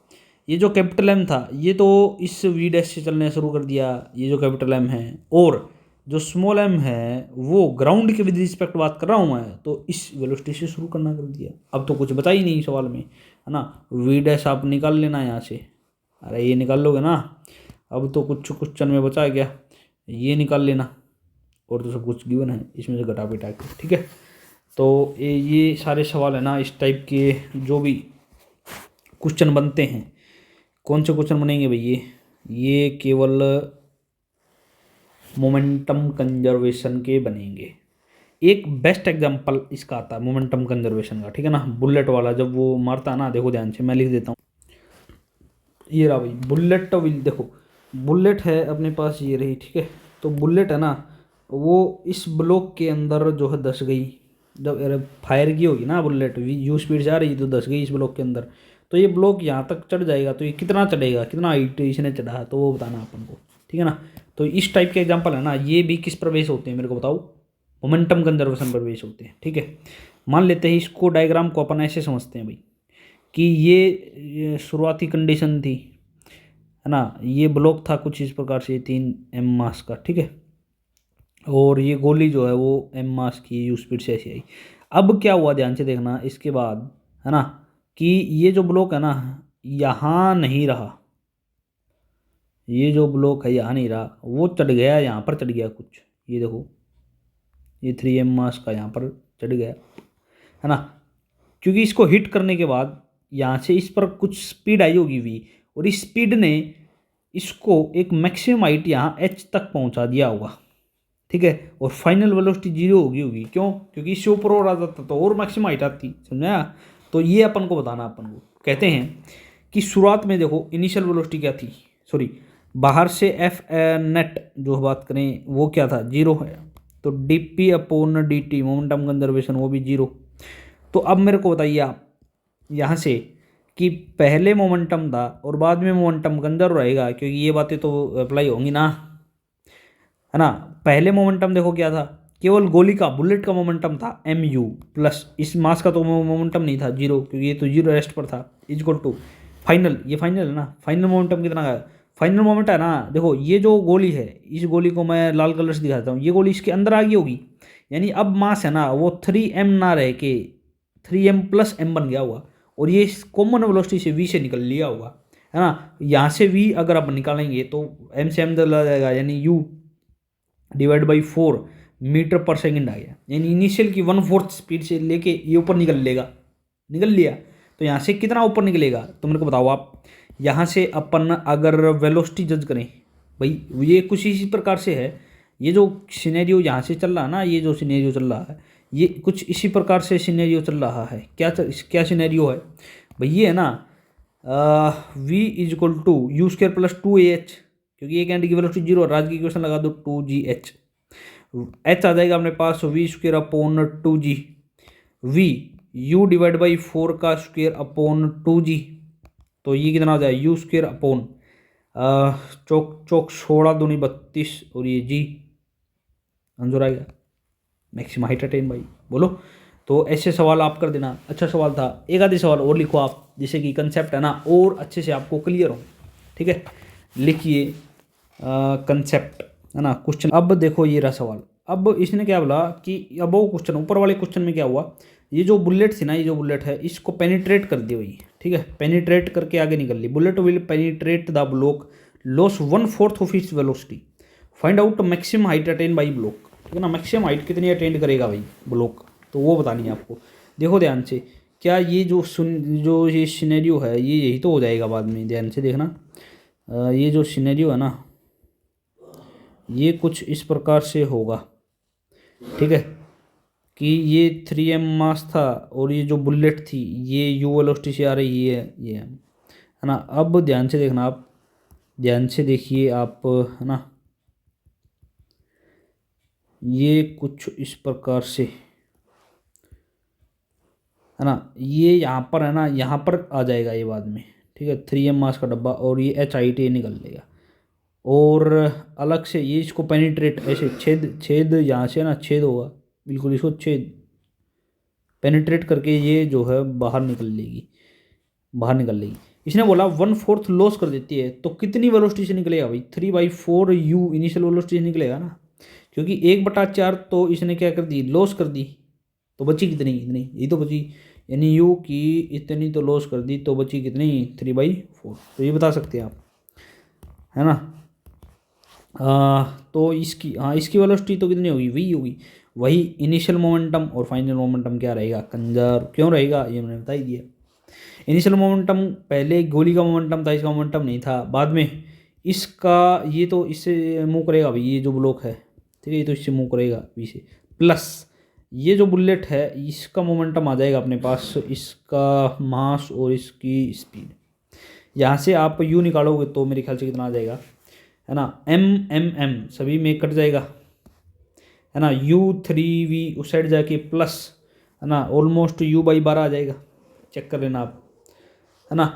ये जो कैपिटल M था ये तो इस v डैश से चलने शुरू कर दिया, ये जो कैपिटल M है, और जो स्मॉल m है वो ग्राउंड के विद रिस्पेक्ट बात कर रहा हूँ मैं, तो इस वेलोसिटी से शुरू करना कर दिया। अब तो कुछ बता ही नहीं सवाल में, है ना। v डैश आप निकाल लेना यहाँ से, अरे ये निकाल लोगे ना, अब तो कुछ क्वेश्चन में बचा गया, ये निकाल लेना, और तो सब कुछ गिवन है, इसमें से घटा पिटा के, ठीक है। तो ये सारे सवाल है ना, इस टाइप के जो भी क्वेश्चन बनते हैं, कौन से क्वेश्चन बनेंगे भाई, ये केवल मोमेंटम कंजर्वेशन के बनेंगे। एक बेस्ट एग्जांपल इसका आता है मोमेंटम कंजर्वेशन का, ठीक है ना, बुलेट वाला जब वो मारता है ना, देखो ध्यान से मैं लिख देता हूँ, ये रहा भाई बुलेट व्हील, देखो बुलेट है अपने पास, ये रही, ठीक है। तो बुलेट है ना, वो इस ब्लॉक के अंदर जो है धस गई, जब फायर की होगी ना बुलेट, यू स्पीड जा रही तो धस गई इस ब्लॉक के अंदर, तो ये ब्लॉक यहाँ तक चढ़ जाएगा, तो ये कितना चढ़ेगा, कितना हाइट इसने चढ़ा, तो वो बताना अपन को, ठीक है ना। तो इस टाइप के एग्जाम्पल है ना, ये भी किस पर बेस होते हैं मेरे को बताओ, मोमेंटम कंजर्वेशन पर बेस होते हैं, ठीक है। मान लेते हैं इसको, डायग्राम को अपन ऐसे समझते हैं भाई, कि ये शुरुआती कंडीशन थी, है ना, ये ब्लॉक था कुछ इस प्रकार से 3 m मास का, ठीक है, और ये गोली जो है वो m मास की यू स्पीड से ऐसी आई। अब क्या हुआ ध्यान से देखना, इसके बाद है ना, कि ये जो ब्लॉक है ना यहाँ नहीं रहा, ये जो ब्लॉक है यहाँ नहीं रहा, वो चढ़ गया, यहाँ पर चढ़ गया कुछ, ये देखो ये 3 m मास का यहाँ पर चढ़ गया, है ना, क्योंकि इसको हिट करने के बाद यहाँ से इस पर कुछ स्पीड आई होगी v, और इस स्पीड ने इसको एक मैक्सिमम हाइट यहाँ h तक पहुँचा दिया होगा, ठीक है। और फाइनल वेलोसिटी 0 होगी, क्यों, क्योंकि इससे ऊपर और आ जाता तो और मैक्सिमम हाइट आती, समझा। तो ये अपन को बताना, अपन को कहते हैं कि शुरुआत में देखो इनिशियल वेलोसिटी क्या थी, सॉरी बाहर से एफ नेट जो बात करें वो क्या था, 0 है, तो dp upon dt momentum conservation वो भी 0। तो अब मेरे को बताइए आप यहाँ से कि पहले मोमेंटम था और बाद में मोमेंटम कंजर्व रहेगा, क्योंकि ये बातें तो अप्लाई होंगी ना, है ना। पहले मोमेंटम देखो क्या था, केवल गोली का बुलेट का मोमेंटम था mu प्लस इस मास का तो मोमेंटम नहीं था 0, क्योंकि ये तो 0 रेस्ट पर था, इक्वल टू फाइनल, ये फाइनल है ना, फाइनल मोमेंटम कितना है, फाइनल मोमेंट है ना, देखो ये जो गोली है, इस गोली को मैं लाल कलर से दिखाता हूँ, ये गोली इसके अंदर आ गई होगी, यानी अब मास है ना वो 3m ना रह के 3m प्लस m बन गया हुआ, और ये कॉमन वेलोसिटी से v से निकल लिया होगा, है ना। यहाँ से v अगर आप निकालेंगे तो m से m चला जाएगा, यानी u डिवाइड बाई 4 मीटर पर सेकंड आ गया, यानी इनिशियल की 1/4 स्पीड से लेके ये ऊपर निकल लिया। तो यहाँ से कितना ऊपर निकलेगा तो मेरे को बताओ आप। यहाँ से अपन अगर वेलोसिटी जज करें भाई, ये कुछ इसी प्रकार से है, ये जो सिनेरियो यहाँ से चल रहा है ना, ये जो सिनेरियो चल रहा है ये कुछ इसी प्रकार से सिनेरियो चल रहा है। क्या सिनेरियो है भाई, ये है ना v is equal to u square plus 2ah, क्योंकि एक एंड की वेलोसिटी 0, राज की इक्वेशन लगा दो 2gh, h आ जाएगा अपने पास v square upon 2g, v u divide by 4 का स्क्वायर अपॉन 2g, तो ये कितना आ जाए u स्क्वायर अपॉन चौक 16 दूनी 32 और ये g आंसर आ गया, मैक्सिमम हाइट अटेन भाई, बोलो। तो ऐसे सवाल आप कर देना, अच्छा सवाल था। एक आधे सवाल और लिखो आप, जिससे कि कंसेप्ट है ना और अच्छे से आपको क्लियर हो, ठीक है। लिखिए कंसेप्ट, है ना, क्वेश्चन। अब देखो ये रहा सवाल, अब इसने क्या बोला कि अब वो क्वेश्चन ऊपर वाले क्वेश्चन में क्या हुआ ये जो बुलेट थी ना, ये जो बुलेट है इसको पेनिट्रेट कर दी भाई, ठीक है, पेनिट्रेट करके आगे निकल ली। Bullet will penetrate the block, loss 1/4 of its velocity, find out maximum height attain by block, ठीक है ना, मैक्सिमम हाइट कितनी अटेंड करेगा भाई ब्लॉक, तो वो बतानी है आपको। देखो ध्यान से, क्या ये जो ये सिनेरियो है ये यही तो हो जाएगा बाद में, ध्यान से देखना। ये जो सिनेरियो है ना ये कुछ इस प्रकार से होगा, ठीक है, कि ये 3m मास था और ये जो बुलेट थी ये u वेलोसिटी से आ रही है, ये है ना। अब ध्यान से देखना, आप ध्यान से देखिए आप, है ना, ये कुछ इस प्रकार से, है ना, ये यहाँ पर है ना, यहाँ पर आ जाएगा ये बाद में, ठीक है, 3m मास का डब्बा और ये HIT निकल लेगा और अलग से ये इसको पेनिट्रेट ऐसे छेद यहाँ से ना छेद होगा, बिल्कुल इसको छेद पेनिट्रेट करके ये जो है बाहर निकल लेगी। इसने बोला 1/4 लॉस कर देती है, तो कितनी वेलोसिटी से निकलेगा भाई, 3/4 u इनिशियल वेलोसिटी से निकलेगा ना, क्योंकि 1/4 तो इसने क्या कर दी, लॉस कर दी, तो बची कितनी, इतनी, यही तो बची, यानी u की इतनी तो लॉस कर दी, तो बची कितनी 3/4, तो ये बता सकते हैं आप, है ना। तो इसकी वेलोसिटी तो कितनी होगी, v होगी। वही इनिशियल मोमेंटम और फाइनल मोमेंटम क्या रहेगा, कंजर्व क्यों रहेगा, ये मैंने बता ही दिया। इनिशियल मोमेंटम पहले गोली का मोमेंटम था, इसका मोमेंटम नहीं था, बाद में इसका, ये तो इससे मूव करेगा भाई, ये जो ब्लॉक है, ठीक है, ये तो इससे मूव करेगा वी से, प्लस ये जो बुलेट है इसका मोमेंटम आ जाएगा अपने पास, इसका मास और इसकी स्पीड। यहाँ से आप u निकालोगे तो मेरे ख्याल से कितना आ जाएगा, है ना, m सभी में कट जाएगा, है ना, u3v उस साइड जाके प्लस, है ना, ऑलमोस्ट u/12 आ जाएगा, चेक कर लेना आप, है ना।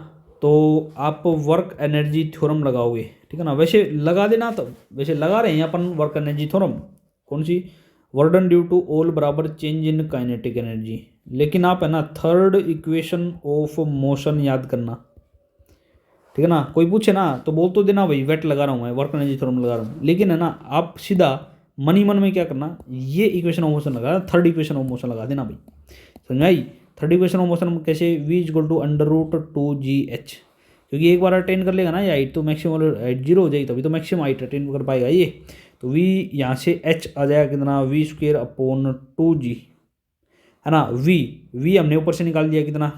तो आप वर्क एनर्जी थ्योरम लगाओगे, ठीक है ना, वैसे लगा देना, तो वैसे लगा रहे हैं अपन वर्क एनर्जी थ्योरम, कौन सी, वर्डन ड्यू टू ऑल बराबर चेंज इन काइनेटिक एनर्जी, लेकिन आप है ना थर्ड इक्वेशन ऑफ मोशन याद करना, ठीक है ना, कोई पूछे ना तो बोल तो देना भाई वेट लगा रहा हूँ मैं, वर्क एनर्जी थ्योरम लगा रहा हूँ, लेकिन है ना आप सीधा मनी मन में क्या करना, ये इक्वेशन ऑफ मोशन लगा, थर्ड इक्वेशन ऑफ मोशन लगा देना भाई, समझ आई। थर्ड इक्वेशन ऑफ मोशन कैसे, v = √2gh, क्योंकि एक बार अटेन कर लेगा ना ये हाइट तो मैक्सिमम हाइट 0 हो जाएगी, तभी तो मैक्सिमम हाइट अटेन कर पाएगा ये, तो v यहाँ से h आ जाएगा कितना, v²/2g, है ना। v हमने ऊपर से निकाल दिया कितना,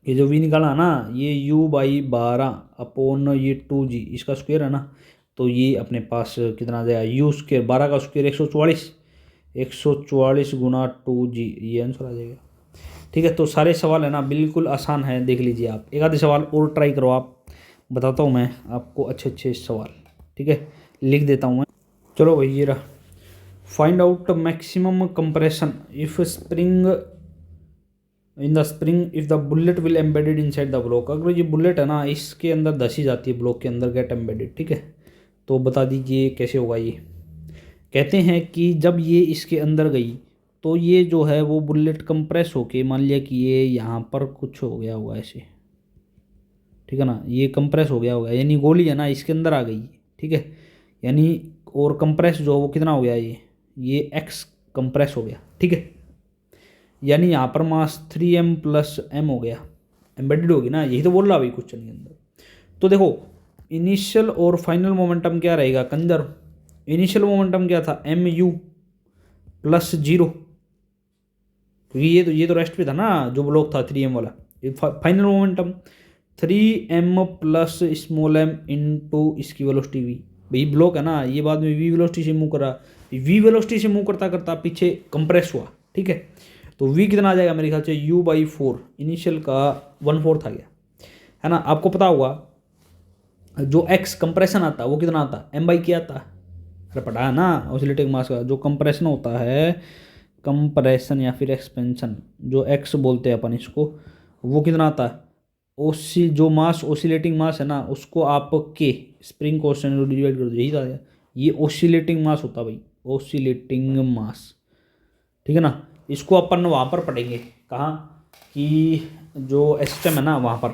ये जो v निकाला ना ये u/12 अपॉन ये 2g, इसका स्क्वायर है ना, तो ये अपने पास कितना आ जाएगा, u², 12 का स्क्वायर 144 गुना 2g, ये आंसर आ जाएगा, ठीक है। तो सारे सवाल है ना बिल्कुल आसान है, देख लीजिए आप, एक आधे सवाल और ट्राई करो आप, बताता हूँ मैं आपको अच्छे सवाल, ठीक है, लिख देता हूँ मैं। चलो भाई ये रहा, find out maximum compression if spring in the spring if the bullet will embedded inside the block, अगर ये बुलेट है ना इसके अंदर धसी जाती है, ब्लॉक के अंदर गेट एम्बेडेड, ठीक है, तो बता दीजिए कैसे होगा ये। कहते हैं कि जब ये इसके अंदर गई तो ये जो है वो बुलेट कंप्रेस होके, मान लिया कि ये यहाँ पर कुछ हो गया होगा ऐसे, ठीक है ना, ये कंप्रेस हो गया होगा, यानी गोली है ना इसके अंदर आ गई, ठीक है, यानी और कंप्रेस जो वो कितना हो गया, ये x कंप्रेस हो गया, ठीक है, यानी यहाँ पर मास 3m + m हो गया, एम्बेडेड होगी ना, यही तो बोल रहा भाई क्वेश्चन के अंदर। तो देखो इनिशियल और फाइनल मोमेंटम क्या रहेगा, कंजर्व, इनिशियल मोमेंटम क्या था, mu + 0, क्योंकि ये तो रेस्ट पे था ना जो ब्लॉक था 3m वाला, ये final momentum 3m + m into इसकी वेलोसिटी v, भाई ब्लॉक है ना ये बाद में v वेलोसिटी से मूव कर रहा, v वेलोसिटी से मूव करता करता पीछे कंप्रेस हुआ, ठीक है, तो v कितना आ जाएगा मेरे ख्याल से u/4, इनिशियल का 1/4 आ गया, है ना। आपको पता होगा जो x कंप्रेशन आता है वो कितना आता है, m/k आता है, अरे पता है ना ऑसिलेटिंग मास का जो कंप्रेशन होता है, कंप्रेशन या फिर एक्सपेंशन, जो x बोलते हैं अपन इसको, वो कितना आता है, जो मास ऑसिलेटिंग मास है ना उसको आप k स्प्रिंग कॉन्स्टेंट डिवाइड कर दो, यही था, ये ऑसिलेटिंग मास होता है भाई, ऑसिलेटिंग मास, ठीक है ना। इसको अपन वहाँ पर पढ़ेंगे कहाँ, कि जो एसिस्टम है ना वहाँ पर,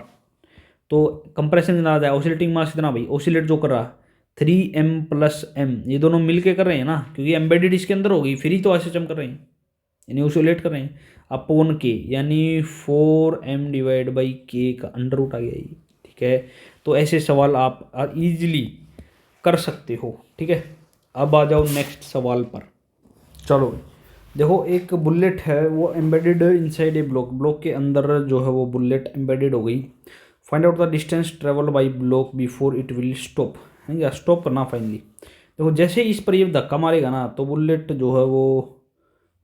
तो कंप्रेशन कितना आ जाए, ऑसिलेटिंग मास कितना भाई, ऑसिलेट जो कर रहा 3m + m, ये दोनों मिल के कर रहे हैं ना, क्योंकि एम्बेडेड इसके अंदर होगी, फिर ही तो एसिस्टम कर रहे हैं, यानी ओसिलेट कर रहे हैं, अपॉन के यानी 4m डिवाइड बाई के का अंडर रूट आ गया ये, ठीक है। तो ऐसे सवाल आप इजीली कर सकते हो, ठीक है। अब आ जाओ नेक्स्ट सवाल पर। चलो देखो, एक बुलेट है वो embedded inside a block, block के अंदर जो है वो बुलेट एम्बेडेड हो गई। Find out the distance travel by block before it will stop, है या स्टॉप करना फाइनली। देखो जैसे इस पर ये धक्का मारेगा ना तो बुलेट जो है वो,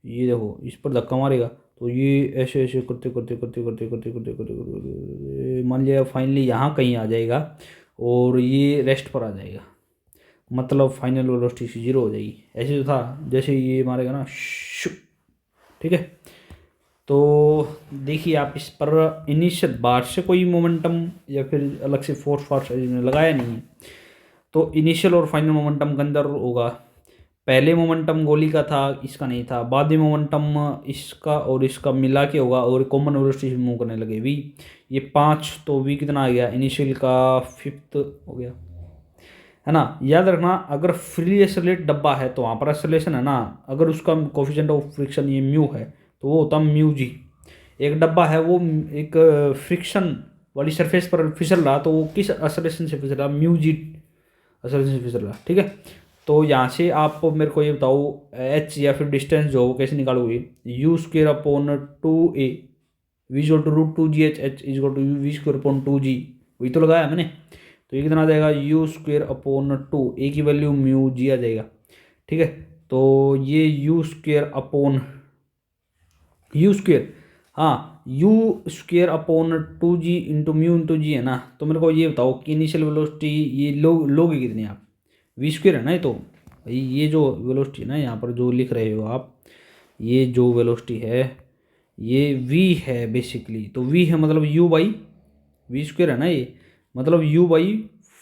ये देखो इस पर धक्का मारेगा तो ये ऐसे ऐसे करते करते करते करते करते करते करते करते मान लिया फाइनली यहाँ कहीं आ जाएगा और ये रेस्ट पर आ जाएगा, मतलब फाइनल वेलोसिटी 0 हो जाएगी। ऐसे जो था जैसे ये मारेगा ना शू, ठीक है। तो देखिए आप इस पर इनिशियल बाहर से कोई मोमेंटम या फिर अलग से फोर्स लगाया नहीं है, तो इनिशियल और फाइनल मोमेंटम के अंदर होगा। पहले मोमेंटम गोली का था, इसका नहीं था। बाद में मोमेंटम इसका और इसका मिला के होगा और कॉमन वेलोसिटी से मूव करने लगे वी। ये 5, तो वी कितना आ गया, इनिशियल का 5th हो गया, है ना। याद रखना अगर फ्रीली एक्सेलरेट डब्बा है तो वहाँ पर एक्सेलरेशन है ना, अगर उसका कोफिशिएंट ऑफ फ्रिक्शन ये म्यू है तो वो होता म्यू जी। एक डब्बा है वो एक फ्रिक्शन वाली सरफेस पर फिसल रहा तो वो किस एक्सेलरेशन से फिसल रहा, म्यू जी एक्सेलरेशन से फिसल रहा, ठीक है। तो यहाँ से आप मेरे को ये बताओ एच या फिर डिस्टेंस जो कैसे निकालोगे, u square upon 2a v is to root 2gh, h is to v square upon 2g, वही तो लगाया मैंने। तो ये कितना आ जाएगा, यू स्क्वेयर अपॉन 2, ए की वैल्यू म्यू जी आ जाएगा, ठीक है। तो ये U square upon U square, हाँ U square upon 2g into mu into G है ना। तो मेरे को ये बताओ कि इनिशियल वेलोसिटी ये लोगे कितनी आप, वी स्क्वेयर है ना। ये तो भाई ये जो वेलोसिटी है ना यहाँ पर जो लिख रहे हो आप, ये जो वेलोसिटी है ये वी है बेसिकली। तो वी है मतलब यू बाई वी स्क्वेयर है ना, ये मतलब यू बाई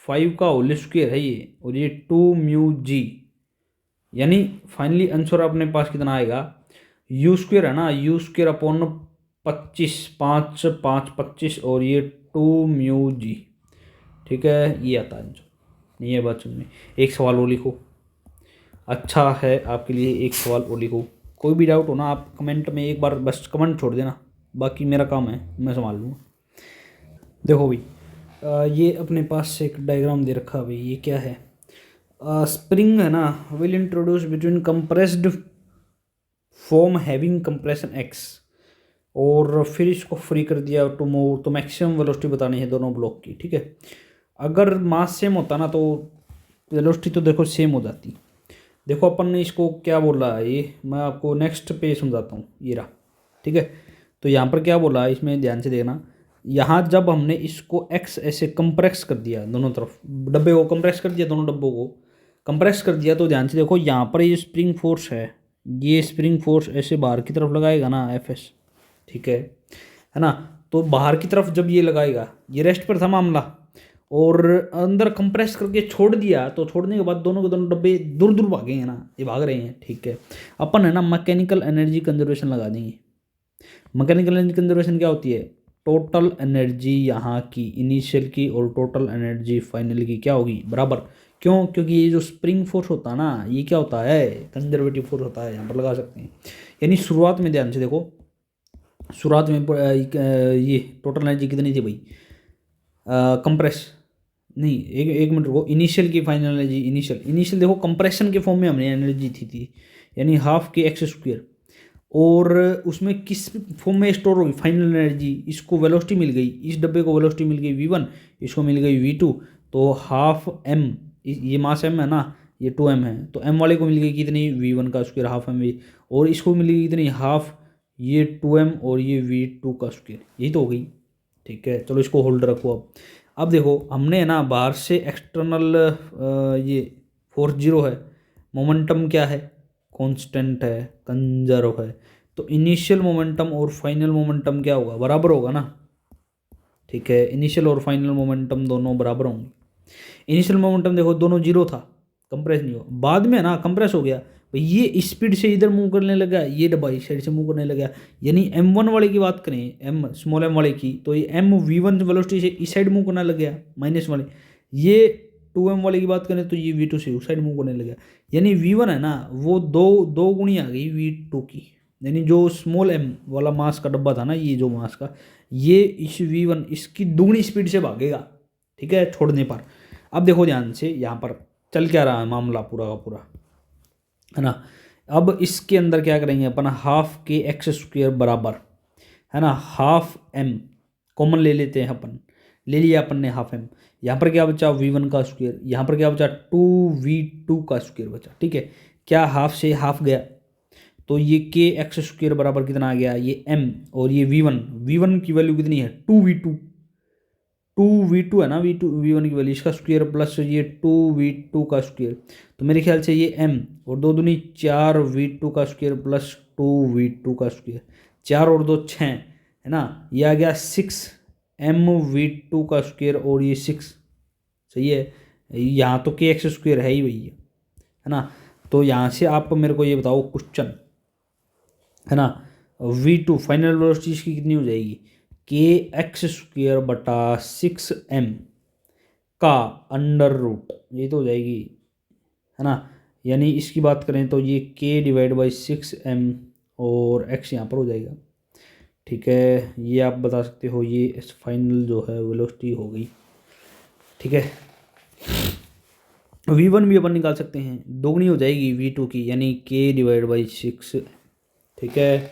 5 का होल स्क्वेयर है ये, और ये 2 म्यू जी। यानी फाइनली आंसर अपने पास कितना आएगा, यू स्क्वेयर है ना, यू स्क्वेयर अपॉन 25, 5 5 25 और ये 2 म्यू जी, ठीक है। ये आता है आंसर, नहीं है बात समझ में। एक सवाल और लिखो, अच्छा है आपके लिए एक सवाल और लिखो। कोई भी डाउट हो ना आप कमेंट में एक बार बस कमेंट छोड़ देना, बाकी मेरा काम है मैं संभाल लूँगा। देखो भाई ये अपने पास से एक डायग्राम दे रखा है भाई, ये क्या है, स्प्रिंग है ना, will introduce between compressed form having compression x, और फिर इसको फ्री कर दिया टू मूव, तो मैक्सिमम वेलोसिटी बतानी है दोनों ब्लॉक की, ठीक है। अगर मास सेम होता ना तो वेलोसिटी तो देखो सेम हो जाती। देखो अपन ने इसको क्या बोला है, ये मैं आपको नेक्स्ट पे समझाता हूँ, ये रहा, ठीक है। तो यहाँ पर क्या बोला है इसमें ध्यान से देखना, यहाँ जब हमने इसको एक्स ऐसे कंप्रेस कर दिया, दोनों तरफ डब्बे को कंप्रेस कर दिया, दोनों डब्बों को कंप्रेस कर दिया, तो ध्यान से देखो यहाँ पर ये स्प्रिंग फोर्स है, ये स्प्रिंग फोर्स ऐसे बाहर की तरफ लगाएगा ना एफ एस, ठीक है ना। तो बाहर की तरफ जब ये लगाएगा, ये रेस्ट पर था मामला, और अंदर कंप्रेस करके छोड़ दिया, तो छोड़ने के बाद दोनों के दोनों डब्बे दूर दूर भागेंगे ना, ये भाग रहे हैं, ठीक है। अपन है ना मैकेनिकल एनर्जी कंजर्वेशन लगा देंगे। मैकेनिकल एनर्जी कंजर्वेशन क्या होती है, टोटल एनर्जी यहाँ की इनिशियल की और टोटल एनर्जी फाइनल की क्या होगी बराबर। क्यों, क्योंकि ये जो स्प्रिंग फोर्स होता है ना, ये क्या होता है, कंजर्वेटिव फोर्स होता है, यहाँ पर लगा सकते हैं। यानी शुरुआत में ध्यान से देखो, शुरुआत में ये टोटल एनर्जी कितनी थी भाई, कंप्रेस नहीं, एक मिनट रुको, इनिशियल की फाइनल एनर्जी, इनिशियल देखो कंप्रेशन के फॉर्म में हमने एनर्जी थी यानी हाफ के एक्स स्क्वायर, और उसमें किस फॉर्म में स्टोर होगी फाइनल एनर्जी, इसको वेलोसिटी मिल गई, इस डब्बे को वेलोसिटी मिल गई v1, इसको मिल गई v2, तो हाफ m, ये मास m है ना, ये 2m है, तो m वाले को मिल गई कितनी v1 का स्क्वायर हाफ m, और इसको मिल गई कितनी हाफ ये 2m और ये v2 का स्क्वायर, यही तो हो गई, ठीक है। चलो इसको होल्ड रखो। अब देखो हमने है ना बाहर से एक्सटर्नल ये फोर्स 0 है, मोमेंटम क्या है, कांस्टेंट है, कंजर्व है, तो इनिशियल मोमेंटम और फाइनल मोमेंटम क्या होगा, बराबर होगा ना, ठीक है। इनिशियल और फाइनल मोमेंटम दोनों बराबर होंगे। इनिशियल मोमेंटम देखो दोनों 0 था, कंप्रेस नहीं हुआ, बाद में ना कंप्रेस हो गया, ये स्पीड से इधर मूव करने लगा, ये डब्बा इस साइड से मूव करने लगा। यानी m1 वाले की बात करें, m स्मॉल m वाले की, तो ये m v1 वेलोसिटी से इस साइड मूव करने लग गया माइनस वाले, ये 2m वाले की बात करें तो ये v2 से उस साइड मूव करने लगा। यानी v1 है ना वो दो गुणी आ गई v2 की, यानी जो स्मॉल एम वाला मास का डब्बा था ना, ये जो मास का, ये इस V1 इसकी दुगनी स्पीड से भागेगा, ठीक है, छोड़ने पर। अब देखो ध्यान से यहाँ पर चल क्या रहा है मामला पूरा का पूरा, है ना। अब इसके अंदर क्या करेंगे अपन, हाफ के एक्स स्क्वायर बराबर, है ना, हाफ एम कॉमन ले लेते हैं अपन, ले लिया अपन ने हाफ एम। यहाँ पर क्या बचा V1 का स्क्वायर, यहाँ पर क्या बचा 2V2 का स्क्वायर बचा, ठीक है। क्या हाफ से हाफ गया, तो ये के एक्स स्क्वायर बराबर कितना आ गया, ये m, और ये V1 की वैल्यू कितनी है 2V2 है ना, V1 की वैल्यू, इसका स्क्वायर प्लस ये 2V2 का स्क्वायर, तो मेरे ख्याल से ये m, और 2 दूनी 4V2 का स्क्वायर प्लस 2V2 का स्क्वायर, 4 और 2 6, है ना, ये आ गया 6mV2 का स्क्वायर, और ये 6, सही है। यहाँ तो के एक्स स्क्वायर है ही भैया, है ना। तो यहाँ से आप मेरे को ये बताओ क्वेश्चन, है ना, V2 फाइनल वेलोसिटी इसकी कितनी हो जाएगी, के एक्स स्क्वायर बटा 6m का अंडर रूट, ये तो हो जाएगी, है ना। यानी इसकी बात करें तो ये k डिवाइड बाई 6m और x यहाँ पर हो जाएगा, ठीक है। ये आप बता सकते हो, ये इस फाइनल जो है वेलोसिटी हो गई, ठीक है। V1 भी अपन निकाल सकते हैं, दोगुनी हो जाएगी V2 की, यानी k डिवाइड बाई 6, ठीक है।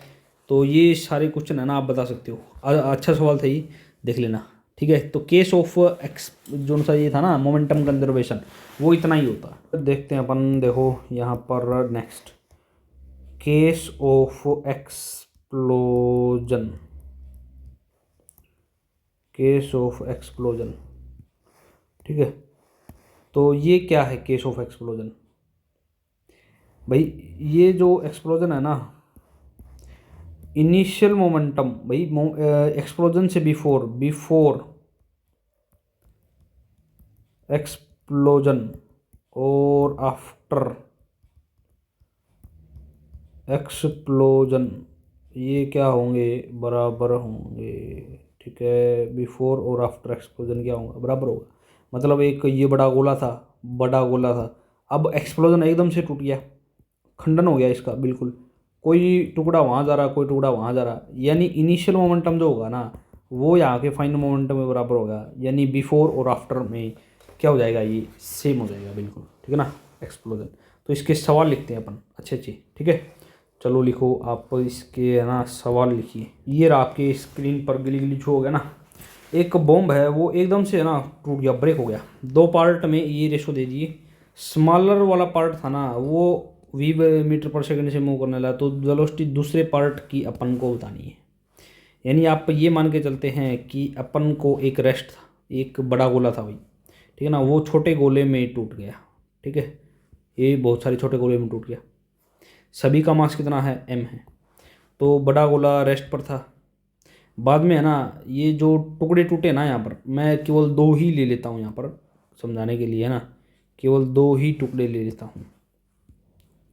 तो ये सारे क्वेश्चन है ना, आप बता सकते हो। अच्छा सवाल था ये, देख लेना, ठीक है। तो केस ऑफ एक्स जो सा ये था ना मोमेंटम कंजर्वेशन, वो इतना ही होता। देखते हैं अपन, देखो यहाँ पर next, case of explosion, case of explosion, ठीक है। तो ये क्या है केस ऑफ एक्सप्लोजन, भाई ये जो एक्सप्लोजन है ना, इनिशियल मोमेंटम, भाई एक्सप्लोजन से बिफोर एक्सप्लोजन और आफ्टर एक्सप्लोजन, ये क्या होंगे, बराबर होंगे, ठीक है। बिफोर और आफ्टर एक्सप्लोजन क्या होगा, बराबर होगा। मतलब एक ये बड़ा गोला था, अब एक्सप्लोजन एकदम से टूट गया, खंडन हो गया इसका बिल्कुल, कोई टुकड़ा वहाँ जा रहा, कोई टुकड़ा वहाँ जा रहा, यानी इनिशियल मोमेंटम जो होगा ना, वो यहाँ के फाइनल मोमेंटम में बराबर होगा, यानी बिफोर और आफ्टर में क्या हो जाएगा, ये सेम हो जाएगा बिल्कुल, ठीक है ना, एक्सप्लोजन। तो इसके सवाल लिखते हैं अपन अच्छे, ठीक है। चलो लिखो आप इसके, है ना, सवाल लिखिए। ये रहा आपके स्क्रीन पर गिली गिली छू हो गया ना, एक बॉम्ब है वो एकदम से, है ना, टूट गया, ब्रेक हो गया, दो पार्ट में ये रेशो दे दिए। स्मॉलर वाला पार्ट था ना, वो v मीटर पर सेकंड से मूव करने लगा, तो वेलोसिटी दूसरे पार्ट की अपन को बतानी है। यानी आप ये मान के चलते हैं कि अपन को एक रेस्ट था, एक बड़ा गोला था भाई, ठीक है ना, वो छोटे गोले में टूट गया, ठीक है, ये बहुत सारे छोटे गोले में टूट गया, सभी का मास कितना है, m है। तो बड़ा गोला रेस्ट पर था, बाद में, है ना, ये जो टुकड़े टूटे ना, यहाँ पर मैं केवल 2 ही ले लेता हूँ, यहाँ पर समझाने के लिए, है ना, केवल 2 ही टुकड़े ले लेता हूँ,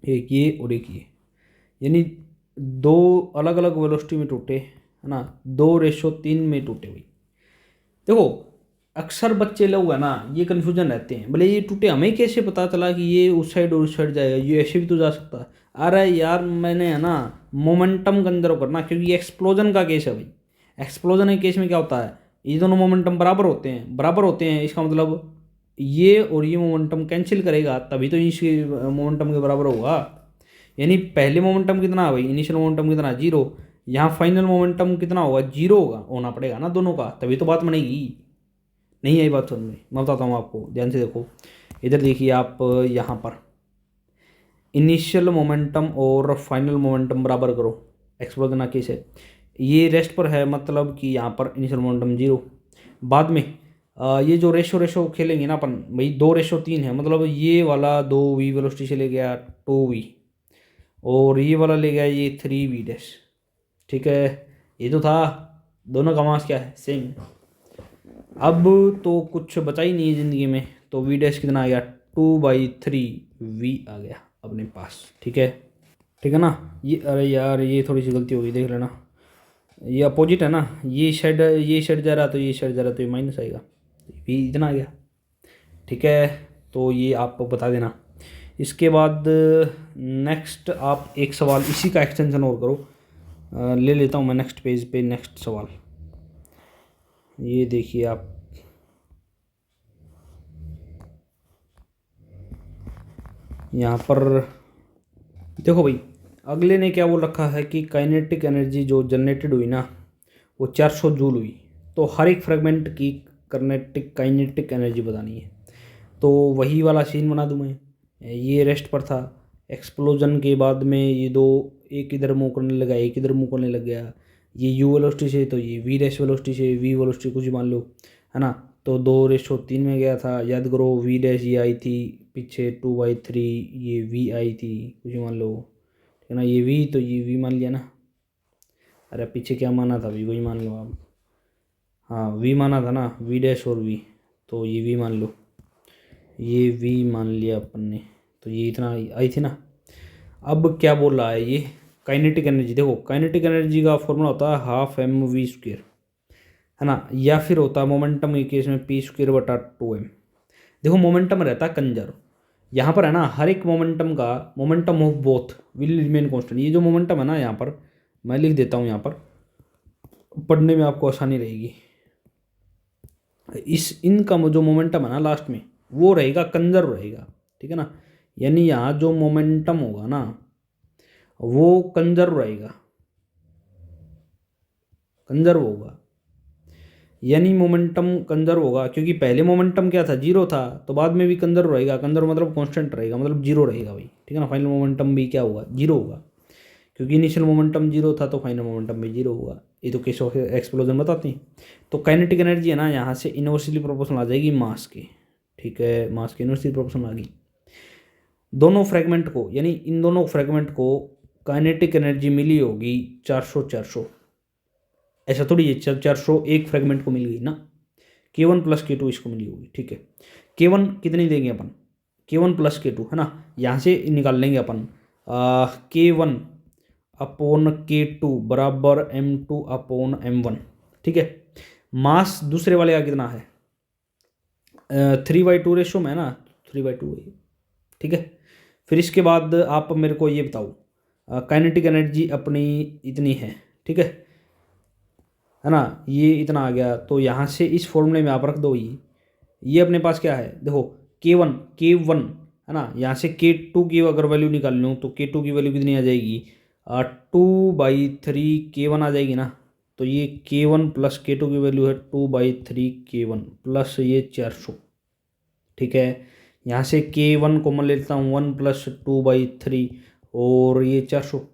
एक ये और एक ये, यानी 2 अलग अलग वेलोसिटी में टूटे, है ना, 2:3 में टूटे भाई। देखो अक्सर बच्चे लोग, है ना, ये कन्फ्यूजन रहते हैं, भले ये टूटे, हमें कैसे पता चला कि ये उस साइड और उस साइड जाएगा, ये ऐसे भी तो जा सकता है। अरे यार मैंने, है ना, मोमेंटम कंजर्व करना, क्योंकि ये एक्सप्लोजन का केस है भाई। एक्सप्लोजन के केस में क्या होता है, ये दोनों मोमेंटम बराबर होते हैं, इसका मतलब ये और ये मोमेंटम कैंसिल करेगा, तभी तो इसके मोमेंटम के बराबर होगा। यानी पहले मोमेंटम कितना है भाई, इनिशियल मोमेंटम कितना, 0, यहाँ फाइनल मोमेंटम कितना होगा, 0 होना पड़ेगा ना दोनों का, तभी तो बात बनेगी। नहीं आई बात समझ में, मैं बताता हूँ आपको, ध्यान से देखो, इधर देखिए आप, यहाँ पर इनिशियल मोमेंटम और फाइनल मोमेंटम बराबर करो, एक्सप्लोजन का केस है, ये रेस्ट पर है, मतलब कि यहाँ पर इनिशियल मोमेंटम 0, बाद में ये जो रेशो खेलेंगे ना अपन भाई, 2:3 है, मतलब ये वाला 2v वेलोसिटी से ले गया 2v, और ये वाला ले गया ये 3v डैश, ठीक है। ये तो था, दोनों का मास क्या है, सेम। अब तो कुछ बचा ही नहीं है ज़िंदगी में, तो v डैश कितना आ गया, 2/3v आ गया अपने पास, ठीक है ना। ये, अरे यार ये थोड़ी सी गलती हो गई, देख लेना, ये अपोजिट है ना, ये शेड जा रहा, तो ये शेड जा रहा, तो ये माइनस आएगा, भी इतना आ गया, ठीक है। तो ये आप बता देना। इसके बाद नेक्स्ट आप एक सवाल इसी का एक्सटेंशन और करो, ले लेता हूँ मैं नेक्स्ट पेज पे नेक्स्ट सवाल। ये देखिए आप, यहाँ पर देखो भाई, अगले ने क्या बोल रखा है कि काइनेटिक एनर्जी जो जनरेटेड हुई ना वो 400 जूल हुई। तो हर एक फ्रेगमेंट की काइनेटिक एनर्जी बतानी है। तो वही वाला सीन बना दूँ मैं, ये रेस्ट पर था, एक्सप्लोजन के बाद में ये दो, एक इधर मूव करने लगा, एक इधर मूव करने लग गया, ये यू वेलोसिटी से तो ये वी डैश वेलोसिटी से, वी वेलोसिटी कुछ मान लो, है ना। तो 2:3 में गया था, याद करो, वी डैश ये आई थी पीछे 2/3, ये वी आई थी कुछ मान लो, है ना। ये वी तो ये वी मान लिया ना, अरे पीछे क्या माना था, वी वही मान लो आप, हाँ वी माना था ना, वी डैश और वी, तो ये वी मान लो, ये वी मान लिया अपन ने, तो ये इतना आई थी ना। अब क्या बोल रहा है ये, काइनेटिक एनर्जी, देखो काइनेटिक एनर्जी का फॉर्मूला होता है 12mv², है ना, या फिर होता है मोमेंटम के केस में p²/2m। देखो मोमेंटम रहता है कंजर्व, यहाँ पर है ना, हर एक मोमेंटम का momentum of both will remain constant. ये जो मोमेंटम है ना, यहाँ पर मैं लिख देता हूँ, यहाँ पर पढ़ने में आपको आसानी रहेगी। इनका जो मोमेंटम है ना लास्ट में वो रहेगा, कंजर्व रहेगा, ठीक है ना। यानी यहाँ जो मोमेंटम होगा ना वो कंजर्व रहेगा, कंजर्व होगा, यानी मोमेंटम कंजर्व होगा, क्योंकि पहले मोमेंटम क्या था, जीरो था, तो बाद में भी कंजर्व रहेगा। कंजर्व मतलब कांस्टेंट रहेगा, मतलब जीरो रहेगा भाई, ठीक है ना। फाइनल मोमेंटम भी क्या होगा, जीरो होगा, क्योंकि इनिशियल मोमेंटम जीरो था तो फाइनल मोमेंटम भी जीरो होगा। ये तो केस ऑफ एक्सप्लोजन बताते हैं। तो काइनेटिक एनर्जी है ना, यहाँ से इनवर्सली प्रोपोर्शनल आ जाएगी मास के, ठीक है, मास के इनवर्सली प्रोपोर्शनल आ गई। दोनों फ्रेगमेंट को, यानी इन दोनों फ्रेगमेंट को काइनेटिक एनर्जी मिली होगी 400 ऐसा थोड़ी है 400 एक फ्रेगमेंट को मिल गई ना, K1 + K2 इसको मिली होगी, ठीक है। K1 कितनी देंगे अपन, K1 + K2, है ना, यहाँ से निकाल लेंगे अपन, K1/K2 बराबर M2/M1, ठीक है। मास दूसरे वाले का कितना है, 3/2 रेशो में है ना, 3/2 है, ठीक है। फिर इसके बाद आप मेरे को ये बताओ, काइनेटिक एनर्जी अपनी इतनी है, ठीक है ना, ये इतना आ गया। तो यहाँ से इस फॉर्मूले में आप रख दो, ये अपने पास क्या है, देखो K1 है ना, यहाँ से K2 की अगर वैल्यू निकाल लूँ तो K2 की वैल्यू कितनी आ जाएगी, 2/3 K1 आ जाएगी ना। तो ये K1 + K2 की वैल्यू है 2/3 K1 प्लस ये 400, ठीक है। यहाँ से K1 कॉमन लेता हूँ, 1 + 2/3 और ये 400, है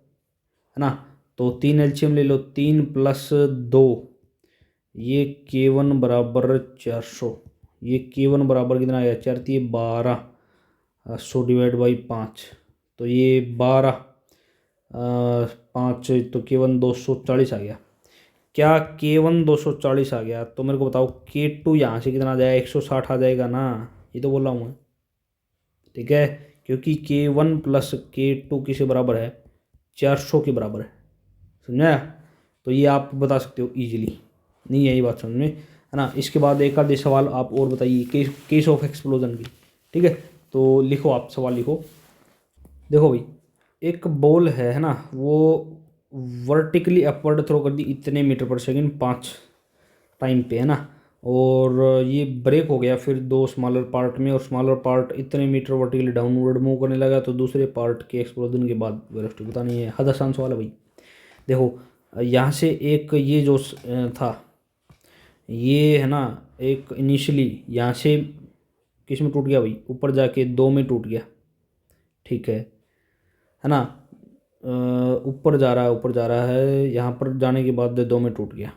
ना। तो 3 एलसीएम ले लो, 3 + 2, ये K1 बराबर 400, ये K1 बराबर कितना आया, 4×3 = 12, 100 / 5, तो ये 12, 5 तो K1 240 आ गया। क्या K1 240 आ गया, तो मेरे को बताओ K2 यहाँ से कितना आ जाएगा, 160 आ जाएगा ना, ये तो बोल रहा हूँ मैं, ठीक है। क्योंकि K1 + K2 किसके बराबर है, 400 के बराबर है, समझा। तो ये आप बता सकते हो इजीली, नहीं यही बात समझ में, है ना। इसके बाद एक आधे सवाल आप और बताइए केस ऑफ एक्सप्लोजन की, ठीक है। तो लिखो, आप सवाल लिखो। देखो भाई, एक बॉल है ना, वो वर्टिकली अपवर्ड थ्रो कर दी इतने मीटर पर सेकंड 5 टाइम पे, है ना, और ये ब्रेक हो गया फिर 2 स्मॉलर पार्ट में, और स्मॉलर पार्ट इतने मीटर वर्टिकली डाउनवर्ड मूव करने लगा। तो दूसरे पार्ट के एक्सप्लोजन के बाद वेलोसिटी बतानी है। हद आसान सवाल है भाई। देखो यहाँ से एक ये जो था, ये है ना, एक इनिशियली यहाँ से किस में टूट गया भाई, ऊपर जाके 2 में टूट गया, ठीक है ना। ऊपर जा रहा है, ऊपर जा रहा है, यहाँ पर जाने के बाद 2 में टूट गया।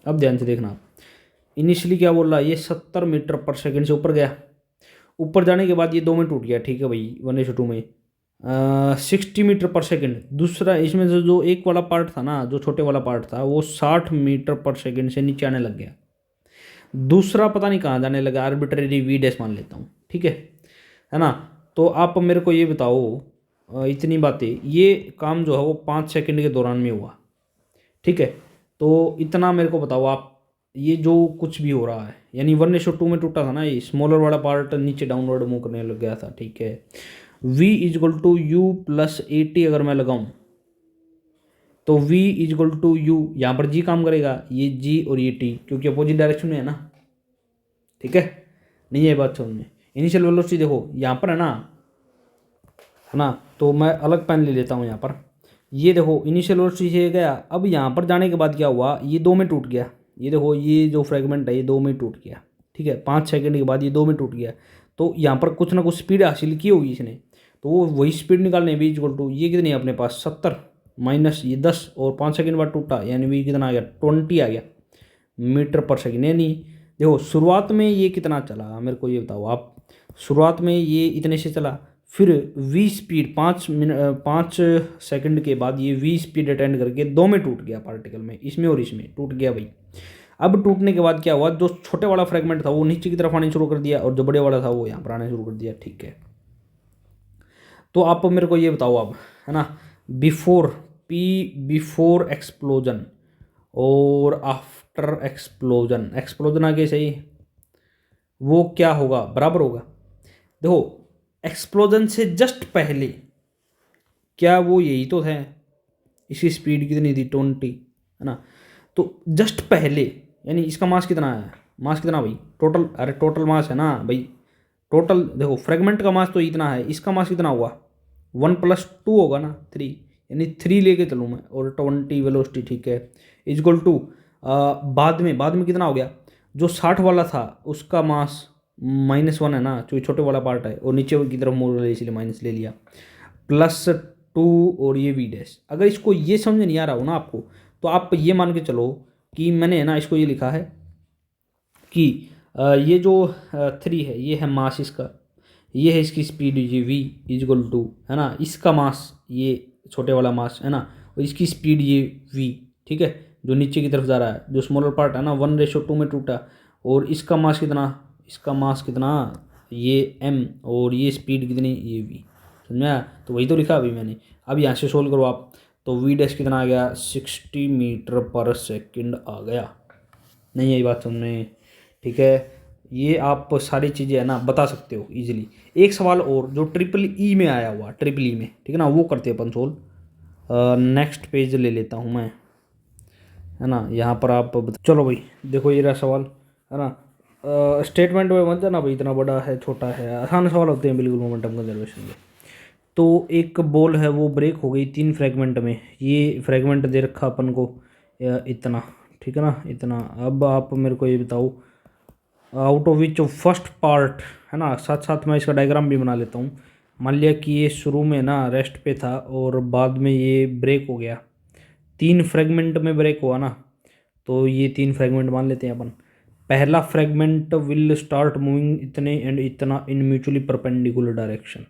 अब ध्यान से देखना, इनिशियली क्या बोल रहा है, ये 70 मीटर पर सेकंड से ऊपर गया, ऊपर जाने के बाद ये 2 में टूट गया, ठीक है भाई, 1:2 में 60 मीटर पर सेकंड। दूसरा इसमें से जो एक वाला पार्ट था ना, जो छोटे वाला पार्ट था, वो 60 मीटर पर सेकंड से नीचे आने लग गया। दूसरा पता नहीं कहाँ जाने लगा, आर्बिट्रेरी वी डैश मान लेता हूँ, ठीक है ना। तो आप मेरे को ये बताओ, इतनी बातें, ये काम जो है वो 5 सेकंड के दौरान में हुआ, ठीक है। तो इतना मेरे को बताओ आप, ये जो कुछ भी हो रहा है, यानी 1:2 में टूटा था ना, ये स्मॉलर वाला पार्ट नीचे डाउनवर्ड मूव करने लग गया था, ठीक है। v is equal to u plus a t अगर मैं लगाऊं तो v इजक्वल टू यू, यहाँ पर g काम करेगा, ये g और ये t क्योंकि अपोजिट डायरेक्शन में है ना, ठीक है। नहीं है बात समझ में। इनिशियल वेलोसिटी देखो यहाँ पर है ना, तो मैं अलग पेन ले लेता हूँ यहाँ पर। ये देखो इनिशियल वेलोसिटी से गया, अब यहाँ पर जाने के बाद क्या हुआ, ये 2 में टूट गया। ये देखो ये जो फ्रेगमेंट है ये 2 में टूट गया, ठीक है। 5 सेकंड के बाद ये 2 में टूट गया, तो यहाँ पर कुछ ना कुछ स्पीड हासिल की होगी इसने, तो वो वही स्पीड निकालने v इक्वल टू ये कितनी है अपने पास 70 माइनस ये 10 और 5 सेकंड बाद टूटा, यानी v कितना आ गया 20 आ गया मीटर पर सेकंड। यानी देखो शुरुआत में ये कितना चला मेरे को ये बताओ आप, शुरुआत में ये इतने से चला, फिर v स्पीड 5 सेकंड के बाद ये v स्पीड अटेंड करके 2 में टूट गया पार्टिकल में, इसमें और इसमें टूट गया भाई। अब टूटने के बाद क्या हुआ, जो छोटे वाला फ्रेगमेंट था वो नीचे की तरफ आने शुरू कर दिया और जो बड़े वाला था वो यहाँ पर आने शुरू कर दिया, ठीक है। तो आप मेरे को ये बताओ अब, है ना, बिफोर एक्सप्लोजन और आफ्टर एक्सप्लोजन, एक्सप्लोजन आगे सही वो क्या होगा, बराबर होगा। देखो एक्सप्लोजन से जस्ट पहले क्या वो यही तो था, इसकी स्पीड कितनी थी 20, है ना। तो जस्ट पहले यानी इसका मास कितना है, मास कितना भाई टोटल, अरे टोटल मास है ना भाई, टोटल देखो फ्रेगमेंट का मास तो इतना है, इसका मास कितना हुआ 1 + 2 होगा ना 3, यानी 3 लेके चलूँ मैं और 20 वेलोसिटी, ठीक है, इजक्वल टू बाद में कितना हो गया, जो 60 वाला था उसका मास -1 है ना, जो छोटे वाला पार्ट है और नीचे की तरफ मोड़ ले इसलिए माइनस ले लिया, +2 और ये v डैश। अगर इसको ये समझ नहीं आ रहा हो ना आपको, तो आप ये मान के चलो कि मैंने है ना इसको ये लिखा है कि ये जो 3 है ये है मास इसका, ये है इसकी स्पीड ये v इजक्वल टू, है ना, इसका मास ये छोटे वाला मास है ना, और इसकी स्पीड ये v, ठीक है, जो नीचे की तरफ जा रहा है, जो स्मॉलर पार्ट है ना 1:2 में टूटा, और इसका मास कितना, इसका मास कितना ये m और ये स्पीड कितनी ये v, समझ में आया। तो वही तो लिखा अभी मैंने। अब यहाँ से सोल्व करो आप, तो v डैश कितना आ गया 60 मीटर पर सेकंड आ गया। नहीं यही बात समझ में, ठीक है। ये आप सारी चीज़ें है ना बता सकते हो इजीली। एक सवाल और जो ट्रिपल में आया हुआ, ट्रिपल में, ठीक है ना, वो करते हैं अपन सोल्व। नेक्स्ट पेज ले लेता हूँ मैं, है ना, यहाँ पर आप चलो भाई देखो ये रहा सवाल, है ना। स्टेटमेंट में मत जाना भाई इतना बड़ा है छोटा है, आसान सवाल होते हैं बिल्कुल मोमेंटम कंजर्वेशन के। तो एक बॉल है वो ब्रेक हो गई 3 फ्रेगमेंट में, ये फ्रेगमेंट दे रखा अपन को इतना, ठीक है ना, इतना। अब आप मेरे को ये बताओ out of which first part, है ना, साथ साथ मैं इसका डायग्राम भी बना लेता हूँ। मान लिया कि ये शुरू में ना रेस्ट पे था और बाद में ये ब्रेक हो गया, 3 फ्रेगमेंट में ब्रेक हुआ ना, तो ये 3 फ्रेगमेंट मान लेते हैं अपन। पहला फ्रेगमेंट विल स्टार्ट मूविंग इतने एंड इतना इन म्यूचुअली परपेंडिकुलर डायरेक्शन,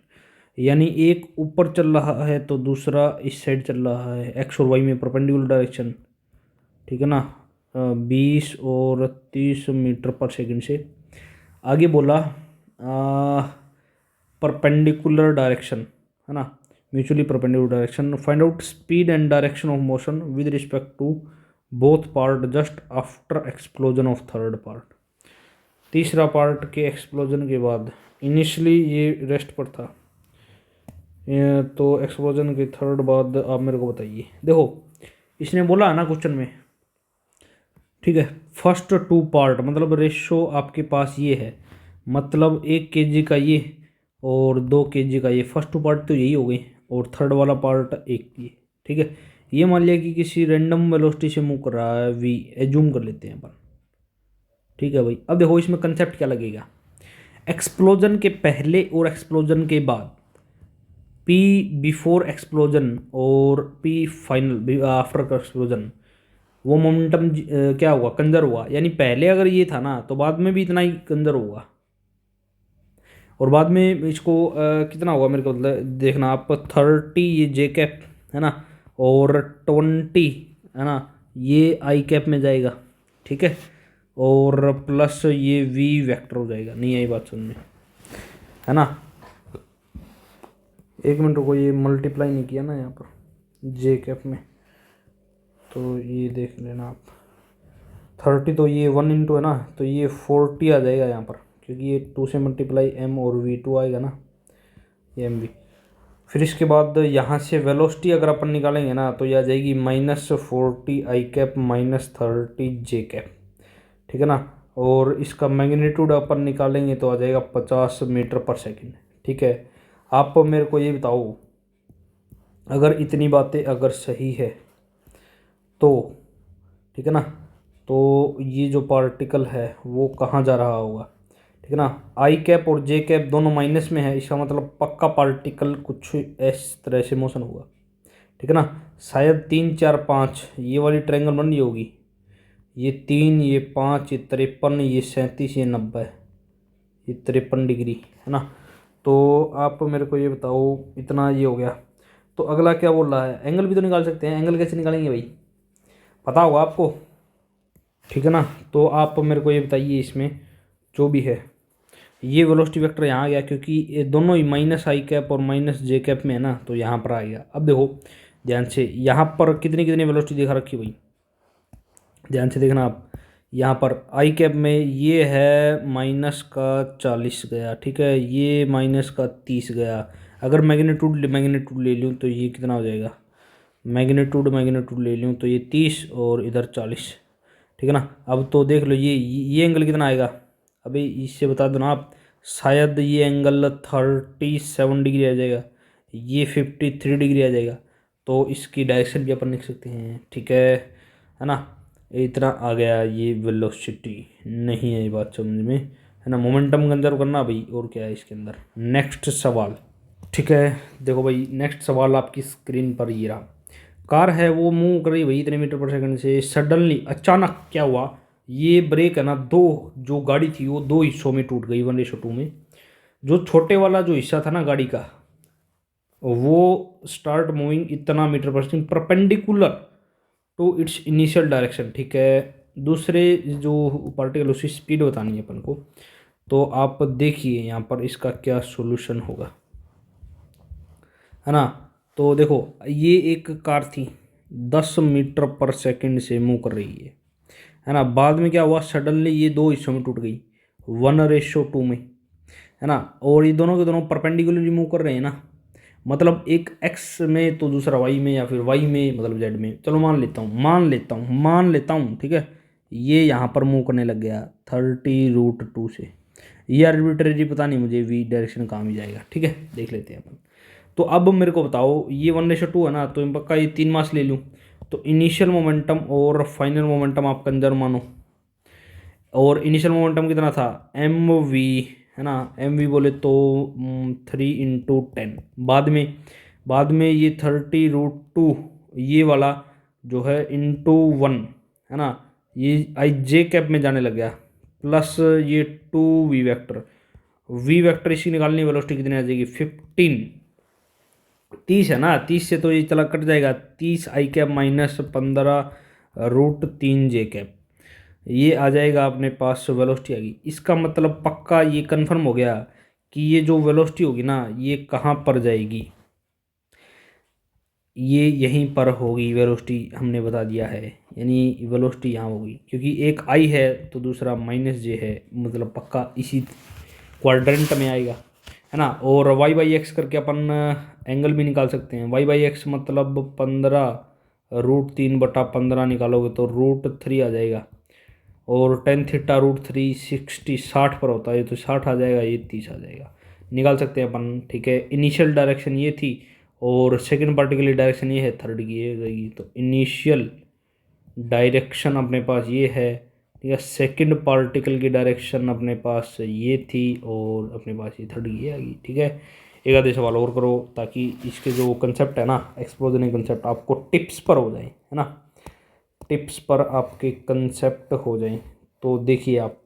यानी एक ऊपर चल रहा है तो दूसरा इस साइड चल रहा है, एक्स और वाई में परपेंडिकुलर डायरेक्शन, ठीक है ना, 20 और 30 मीटर पर सेकंड से। आगे बोला परपेंडिकुलर डायरेक्शन, है ना, mutually perpendicular direction, find out speed and direction of motion with respect to both part just after explosion of third part. तीसरा पार्ट के एक्सप्लोजन के बाद, इनिशियली ये रेस्ट पर था, तो एक्सप्लोजन के थर्ड बाद आप मेरे को बताइए। देखो इसने बोला है ना क्वेश्चन में, ठीक है, फर्स्ट 2 पार्ट मतलब रेशो आपके पास ये है, मतलब 1 kg का ये और 2 kg का ये, फर्स्ट 2 पार्ट तो यही हो गई और थर्ड वाला पार्ट 1 ये, ठीक है। ये मान लिया कि किसी रैंडम वेलोसिटी से मूव कर रहा है v, एज्यूम कर लेते हैं अपन, ठीक है भाई। अब देखो इसमें कंसेप्ट क्या लगेगा, एक्सप्लोजन के पहले और एक्सप्लोजन के बाद, p बिफोर एक्सप्लोजन और p फाइनल आफ्टर एक्सप्लोजन, वो मोमेंटम क्या हुआ कंजर्व हुआ, यानी पहले अगर ये था ना तो बाद में भी इतना ही कंजर्व होगा, और बाद में इसको कितना होगा मेरे को मतलब देखना आप, 30 ये जे कैप है ना, और 20 है ना ये आई कैप में जाएगा, ठीक है, और प्लस ये वी वेक्टर हो जाएगा। नहीं आई बात सुनने, है ना, 1 मिनट को ये मल्टीप्लाई नहीं किया ना यहाँ पर जे कैप में, तो ये देख लेना आप, 30 तो ये 1 इंटू है ना, तो ये 40 आ जाएगा यहाँ पर, क्योंकि ये 2 से मल्टीप्लाई m और v2 आएगा ना, ये एम वी। फिर इसके बाद यहाँ से वेलोसिटी अगर अपन निकालेंगे ना तो ये आ जाएगी -40 आई कैप -30 जे कैप, ठीक है ना। और इसका मैग्नीट्यूड अपन निकालेंगे तो आ जाएगा 50 मीटर पर सेकंड, ठीक है। आप मेरे को ये बताओ, अगर इतनी बातें अगर सही है तो, ठीक है ना, तो ये जो पार्टिकल है वो कहाँ जा रहा होगा, ठीक है ना। आई कैप और जे कैप दोनों माइनस में है, इसका मतलब पक्का पार्टिकल कुछ इस तरह से मोशन होगा, ठीक है ना। शायद 3 4 5 ये वाली ट्रायंगल बन रही होगी, ये 3 ये 5 ये 53 ये 37 ये 90, ये 53 डिग्री, है ना। तो आप मेरे को ये बताओ, इतना ये हो गया, तो अगला क्या बोल रहा है, एंगल भी तो निकाल सकते हैं। एंगल कैसे निकालेंगे भाई, पता होगा आपको, ठीक है ना। तो आप मेरे को ये बताइए, इसमें जो भी है ये वेलोसिटी वेक्टर यहाँ आ गया, क्योंकि ये दोनों ही माइनस आई कैप और माइनस जे कैप में है ना, तो यहाँ पर आ गया। अब देखो ध्यान से, यहाँ पर कितनी कितनी वेलोसिटी दिखा रखी भाई, ध्यान से देखना आप। यहाँ पर आई कैप में ये है -40 गया, ठीक है, ये -30 गया। अगर मैग्नीट्यूड मैग्नीट्यूड ले लूँ तो ये कितना हो जाएगा, मैग्नीट्यूड ले लूँ तो ये 30 और इधर 40, ठीक है ना। अब तो देख लो ये एंगल कितना आएगा, अभी इससे बता दो ना आप, शायद ये एंगल 37 डिग्री आ जाएगा, ये 53 डिग्री आ जाएगा। तो इसकी डायरेक्शन भी अपन लिख सकते हैं, ठीक है ना। इतना आ गया, ये वेलोसिटी नहीं है, ये बात समझ में, है ना। मोमेंटम कंजर्व करना भाई, और क्या है इसके अंदर। नेक्स्ट सवाल, ठीक है, देखो भाई नेक्स्ट सवाल आपकी स्क्रीन पर ये रहा। कार है वो मूव कर रही भाई इतने मीटर पर सेकंड से, सडनली अचानक क्या हुआ, ये ब्रेक है ना, दो जो गाड़ी थी वो दो हिस्सों में टूट गई, 1:2 में। जो छोटे वाला जो हिस्सा था ना गाड़ी का, वो स्टार्ट मूविंग इतना मीटर पर second perpendicular to its initial direction, ठीक है। दूसरे जो पार्टिकल उसकी स्पीड बतानी है अपन को, तो आप देखिए यहाँ पर इसका क्या सॉल्यूशन होगा, है ना। तो देखो ये एक कार थी 10 मीटर पर सेकंड से मूव कर रही है ना। बाद में क्या हुआ, सडनली ये दो हिस्सों में टूट गई 1:2 में, है ना। और ये दोनों के दोनों परपेंडिकुलरली मूव कर रहे हैं ना, मतलब एक एक्स में तो दूसरा वाई में, या फिर वाई में मतलब जेड में। चलो मान लेता हूँ, ठीक है। ये यहाँ पर मूव करने लग गया 30√2 से, ये आर्बिट्रेरी पता नहीं मुझे वी डायरेक्शन कहाँ भी जाएगा, ठीक है, देख लेते हैं अपन। तो अब मेरे को बताओ, ये 1:2 है ना, तो इन पक्का ये 3 मास ले लूँ, तो इनिशियल मोमेंटम और फाइनल मोमेंटम आप कंजर्व मानो। और इनिशियल मोमेंटम कितना था, mv, है ना, mv बोले तो 3 × 10। बाद में ये 30√2 ये वाला जो है ×1, है ना, ये आई जे कैप में जाने लग गया, प्लस ये 2v वेक्टर, v वेक्टर इसकी निकालनी वेलोसिटी कितनी आ जाएगी 15, 30 है ना, 30 से तो ये चला कट जाएगा, 30 आई कैप -15√3 जे कैप, ये आ जाएगा अपने पास वेलोसिटी आ गई। इसका मतलब पक्का ये कंफर्म हो गया कि ये जो वेलोसिटी होगी ना, ये कहाँ पर जाएगी, ये यहीं पर होगी वेलोसिटी, हमने बता दिया है, यानी वेलोसिटी यहाँ होगी, क्योंकि एक आई है तो दूसरा -j है, मतलब पक्का इसी क्वाड्रेंट में आएगा, है ना। और y/x करके अपन एंगल भी निकाल सकते हैं। y/x मतलब 15√3/15 निकालोगे तो √3 आ जाएगा, और tan θ √3 60 पर होता है, तो 60 आ जाएगा, ये 30 आ जाएगा, निकाल सकते हैं अपन, ठीक है। इनिशियल डायरेक्शन ये थी, और सेकंड पार्टिकल की डायरेक्शन ये है, थर्ड की ये रहेगी। तो इनिशियल डायरेक्शन अपने पास ये है, ठीक है। सेकंड पार्टिकल की डायरेक्शन अपने पास ये थी, और अपने पास ये थर्ड की आ गई, ठीक है। एक आधे सवाल और करो, ताकि इसके जो कंसेप्ट है ना, एक्सप्लोजन कंसेप्ट आपको टिप्स पर हो जाए, है ना, टिप्स पर आपके कंसेप्ट हो जाए। तो देखिए आप,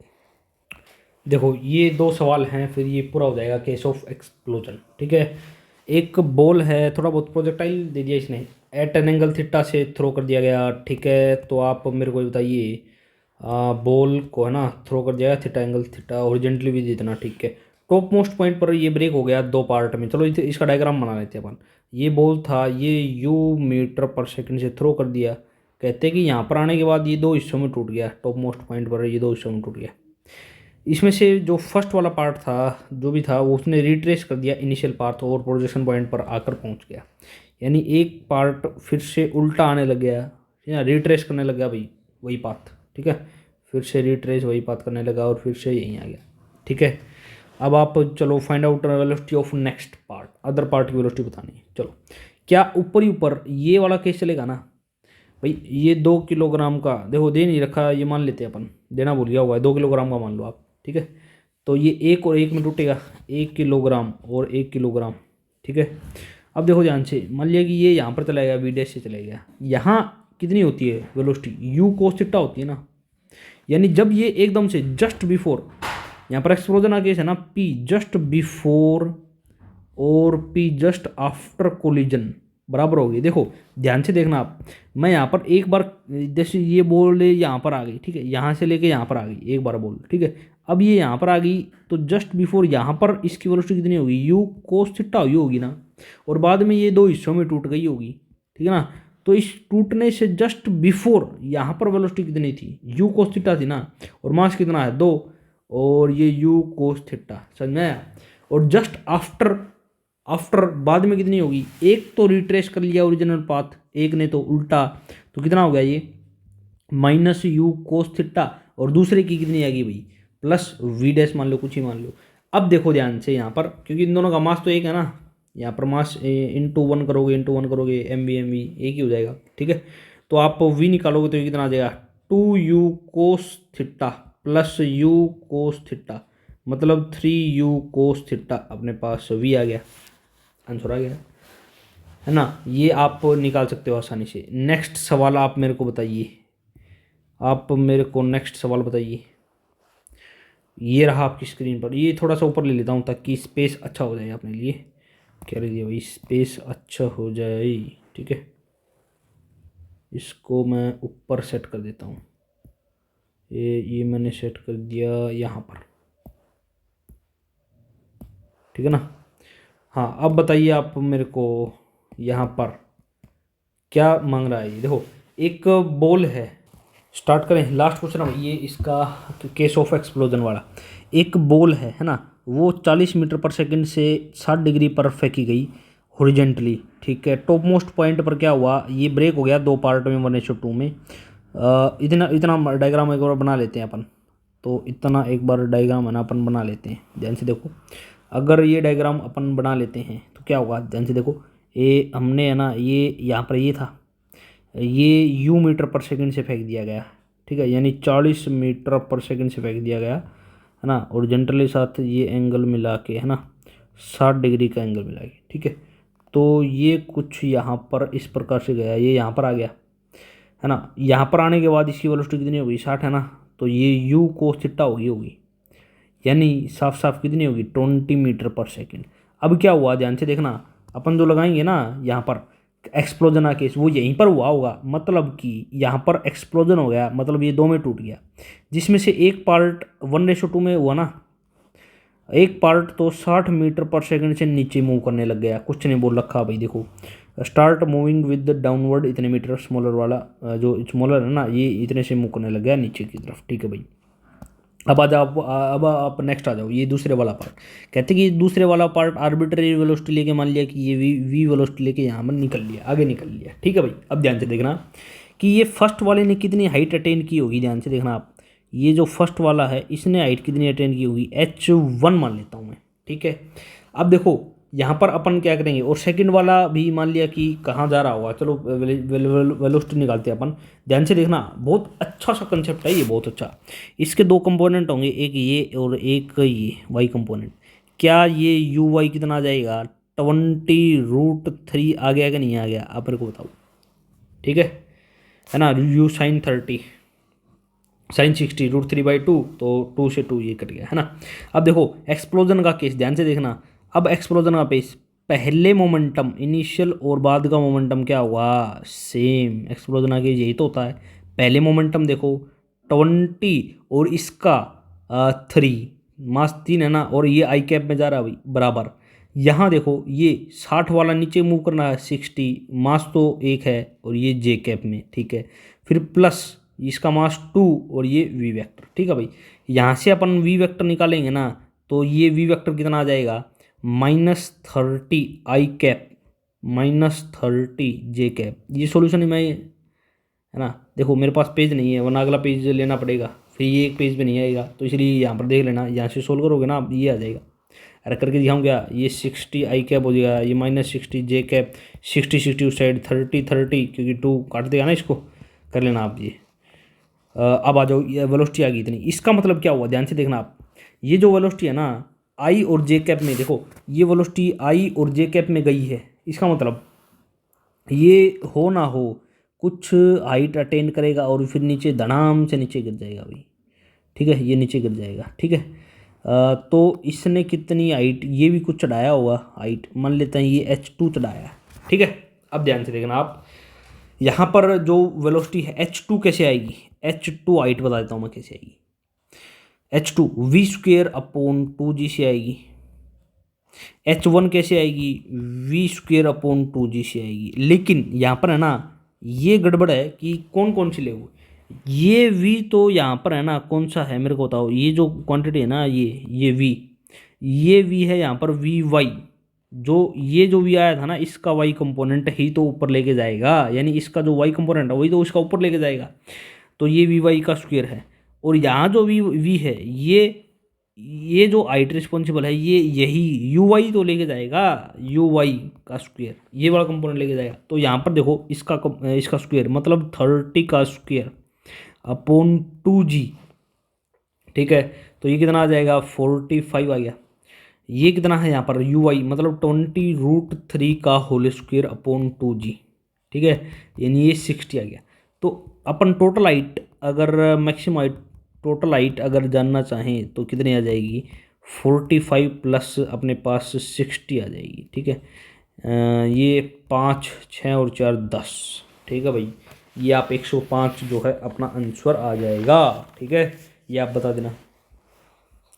देखो ये 2 सवाल हैं, फिर ये पूरा हो जाएगा केस ऑफ एक्सप्लोजन, ठीक है। एक बॉल है, थोड़ा बहुत प्रोजेक्टाइल दे दिया इसने, एट एन एंगल थीटा से थ्रो कर दिया गया, ठीक है। तो आप मेरे को बताइए, बॉल को है ना थ्रो कर दिया गया थीटा एंगल थीटा, ओरिजेंटली भी जितना, ठीक है। टॉप मोस्ट पॉइंट पर ये ब्रेक हो गया 2 पार्ट में। चलो इसका डायग्राम बना लेते हैं अपन। ये बॉल था, ये u मीटर पर सेकंड से थ्रो कर दिया, कहते हैं कि यहाँ पर आने के बाद ये 2 हिस्सों में टूट गया, टॉप मोस्ट पॉइंट पर ये 2 हिस्सों में टूट गया। इसमें से जो फर्स्ट वाला पार्ट था जो भी था वो उसने रिट्रेस कर दिया इनिशियल पार्ट और प्रोजेक्शन पॉइंट पर आकर पहुंच गया। यानी एक पार्ट फिर से उल्टा आने लग गया या रिट्रेस करने लग गया भाई वही पाथ, ठीक है, फिर से रिट्रेस वही पाथ करने लगा और फिर से यहीं आ गया, ठीक है। अब आप चलो find out velocity of next part, other part की वेलोसिटी बतानी है। चलो क्या ऊपर ही ऊपर ये वाला केस चलेगा ना भाई, ये 2 किलोग्राम का देखो दे नहीं रखा, ये मान लेते हैं अपन, देना भूल गया हुआ है, 2 किलोग्राम का मान लो आप, ठीक है। तो ये एक और एक में टूटेगा, 1 किलोग्राम और 1 किलोग्राम, ठीक है। अब देखो ध्यान से, मान लिया कि ये यहाँ पर चला गया, वी डैश से चला गया, यहाँ कितनी होती है वेलोसिटी, यू कोस थीटा होती है ना। यानी जब ये एकदम से जस्ट बिफोर, यहाँ पर एक्सप्लोजन का केस है ना, पी जस्ट बिफोर और पी जस्ट आफ्टर कोलिजन बराबर होगी। देखो ध्यान से देखना आप, मैं यहाँ पर एक बार जैसे ये बॉल यहाँ पर आ गई, ठीक है, यहाँ से लेके यहाँ पर आ गई एक बार बॉल, ठीक है। अब ये यहाँ पर आ गई तो जस्ट बिफोर यहाँ पर इसकी वेलोसिटी कितनी होगी, यू कोस थीटा हुई होगी ना, और बाद में ये 2 हिस्सों में टूट गई होगी, ठीक है ना। तो इस टूटने से जस्ट बिफोर यहाँ पर वेलोसिटी कितनी थी, यू कोस थीटा थी ना, और मास कितना है 2, और ये यू कोस थीटा, समझ में आया। और जस्ट आफ्टर आफ्टर बाद में कितनी होगी, एक तो रिट्रेस कर लिया ओरिजिनल पाथ, एक ने तो उल्टा, तो कितना हो गया ये माइनस यू कोस थीटा, और दूसरे की कितनी आएगी भाई प्लस वी डैश मान लो, कुछ ही मान लो। अब देखो ध्यान से यहाँ पर, क्योंकि इन दोनों का मास तो एक है ना, यहाँ पर मास इंटू वन करोगे एम वी एक ही हो जाएगा, ठीक है। तो आप वी निकालोगे तो ये कितना आ जाएगा 2u cos theta plus you cos theta, मतलब 3u कोस थीटा, अपने पास वी आ गया, आंसर आ गया, है ना। ये आप निकाल सकते हो आसानी से। नेक्स्ट सवाल आप मेरे को बताइए, आप मेरे को नेक्स्ट सवाल बताइए। ये रहा आपकी स्क्रीन पर, ये थोड़ा सा ऊपर ले लेता हूँ ताकि स्पेस अच्छा हो जाए अपने लिए, कह लीजिए भाई स्पेस अच्छा हो जाए, ठीक है। इसको मैं ऊपर सेट कर देता हूँ, ये मैंने सेट कर दिया यहाँ पर, ठीक है ना। हाँ अब बताइए आप मेरे को यहाँ पर क्या मांग रहा है। ये देखो एक बॉल है, स्टार्ट करें, लास्ट क्वेश्चन है ये इसका, केस ऑफ एक्सप्लोजन वाला। एक बॉल है ना, वो 40 मीटर पर सेकंड से 60 डिग्री पर फेंकी गई हॉरिजेंटली, ठीक है। टॉप मोस्ट पॉइंट पर क्या हुआ, ये ब्रेक हो गया 2 पार्ट में 1:2 में। इतना इतना डायग्राम एक बार बना लेते हैं अपन, तो इतना एक बार डायग्राम है ना अपन बना लेते हैं, ध्यान से देखो। अगर ये डायग्राम अपन बना लेते हैं तो क्या होगा, ध्यान से देखो, ये हमने है ना, ये यहाँ पर ये था, ये यू मीटर पर सेकंड से फेंक दिया गया, ठीक है, यानी 40 मीटर पर सेकंड से फेंक दिया गया, है ना। और जेंटली साथ ये एंगल मिला के, है ना, 60 डिग्री का एंगल मिला के, ठीक है। तो ये कुछ यहाँ पर इस प्रकार से गया, ये यहाँ पर आ गया, है ना। यहाँ पर आने के बाद इसकी वेलोसिटी कितनी होगी 60, है ना, तो ये यू कोस थीटा होगी, यानी साफ साफ कितनी होगी 20 मीटर पर सेकंड। अब क्या हुआ ध्यान से देखना, अपन जो लगाएंगे ना यहाँ पर एक्सप्लोजन का केस, वो यहीं पर हुआ होगा, मतलब कि यहाँ पर एक्सप्लोजन हो गया, मतलब ये 2 में टूट गया, जिसमें से एक पार्ट 1:2 में हुआ ना, एक पार्ट तो 60 मीटर पर सेकंड से नीचे मूव करने लग गया, कुछ नहीं बोल रखा भाई। देखो स्टार्ट मूविंग विद डाउनवर्ड इतने मीटर, स्मॉलर वाला जो स्मॉलर है ना, ये इतने से मूव करने लग गया नीचे की तरफ, ठीक है भाई। अब आ जाओ, अब आप नेक्स्ट आ जाओ, ये दूसरे वाला पार्ट। कहते कि दूसरे वाला पार्ट आर्बिट्ररी वेलोसिटी लेके, मान लिया कि ये वी वेलोसिटी लेके यहाँ पर निकल लिया, आगे निकल लिया, ठीक है भाई। अब ध्यान से देखना कि ये फर्स्ट वाले ने कितनी हाइट अटेन की होगी, ध्यान से देखना आप, ये जो फर्स्ट वाला है इसने हाइट कितनी अटेन की होगी, h1 मान लेता हूँ मैं, ठीक है। अब देखो यहाँ पर अपन क्या करेंगे, और सेकंड वाला भी मान लिया कि कहाँ जा रहा होगा, चलो वेलोसिटी निकालते हैं अपन। ध्यान से देखना, बहुत अच्छा सा कंसेप्ट है ये, बहुत अच्छा। इसके 2 कंपोनेंट होंगे, एक ये और एक ये वाई कंपोनेंट। क्या ये यू वाई कितना आ जाएगा 20√3 आ गया कि नहीं आ गया, आप मेरे को बताओ, ठीक है ना। यू साइन 30 साइन 60 √3/2, तो 2 से 2 ये कट गया, है ना। अब देखो एक्सप्लोजन का केस, ध्यान से देखना। अब एक्सप्लोजन का केस, पहले मोमेंटम इनिशियल और बाद का मोमेंटम क्या हुआ, सेम। एक्सप्लोजन का केस यही तो होता है, पहले मोमेंटम देखो 20 और इसका 3, मास 3 है ना, और ये आई कैप में जा रहा है भाई बराबर। यहाँ देखो ये 60 वाला नीचे मूव करना है 60, मास तो 1 है और ये जे कैप में, ठीक है। फिर प्लस इसका मास 2 और ये वी वेक्टर, ठीक है भाई। यहाँ से अपन वी वेक्टर निकालेंगे ना, तो ये वी वेक्टर कितना आ जाएगा, -30 आई कैप -30 जे कैप। ये सॉल्यूशन में है ना। देखो मेरे पास पेज नहीं है, वरना अगला पेज लेना पड़ेगा, फिर ये एक पेज पे नहीं आएगा, तो इसलिए यहाँ पर देख लेना, यहाँ से सोल्व करोगे ना ये आ जाएगा। अरे करके दिखाऊँ क्या, ये 60 आई कैप हो जाएगा, ये -60 जे कैप, 60 उस साइड, 30 क्योंकि 2 काट देगा ना इसको, कर लेना आप ये। अब आ जाओ, ये वेलोसिटी आ गई इतनी। इसका मतलब क्या हुआ, ध्यान से देखना आप, ये जो वेलोसिटी है ना आई और जे कैप में, देखो ये वेलोसिटी आई और जे कैप में गई है, इसका मतलब ये हो ना हो कुछ हाइट अटेन करेगा और फिर नीचे धड़ाम से नीचे गिर जाएगा भाई, ठीक है, ये नीचे गिर जाएगा, ठीक है। तो इसने कितनी हाइट, ये भी कुछ चढ़ाया होगा हाइट, मान लेते हैं ये H2 चढ़ाया है, ठीक है। अब ध्यान से देखना आप, यहाँ पर जो वेलोसिटी है H2 कैसे आएगी, H2 हाइट बता देता हूँ मैं कैसे आएगी। H2 V² अपॉन 2g से आएगी। H1 कैसे आएगी, V² अपॉन 2g से आएगी। लेकिन यहाँ पर है ना ये गड़बड़ है कि कौन कौन सी ले, ये V तो यहाँ पर है ना कौन सा है मेरे को बताओ, ये जो क्वांटिटी है ना ये V है यहाँ पर Vy, जो V आया था ना इसका Y कंपोनेंट ही तो ऊपर लेके जाएगा, यानी इसका जो Y कंपोनेंट है वही तो उसका ऊपर लेके जाएगा, तो ये Vy का स्क्वायर है। और यहाँ जो V है ये जो हाइट रिस्पॉन्सिबल है ये यही Uy तो लेके जाएगा, Uy का स्क्वायर ये वाला कंपोनेंट लेके जाएगा। तो यहाँ पर देखो इसका स्क्वायर मतलब 30 का स्क्वायर अपॉन 2g, ठीक है। तो ये कितना आ जाएगा 45 आ गया। ये कितना है यहाँ पर Uy मतलब 20√3 का होल स्क्वायर अपॉन 2g, ठीक है, यानी ये 60 आ गया। तो अपन टोटल हाइट अगर मैक्सिमम हाइट टोटल हाइट अगर जानना चाहें तो कितनी आ जाएगी, 45 प्लस अपने पास 60 आ जाएगी, ठीक है। ये 5 6 और 4 10, ठीक है भाई। ये आप 105 जो है अपना आंसर आ जाएगा, ठीक है, ये आप बता देना,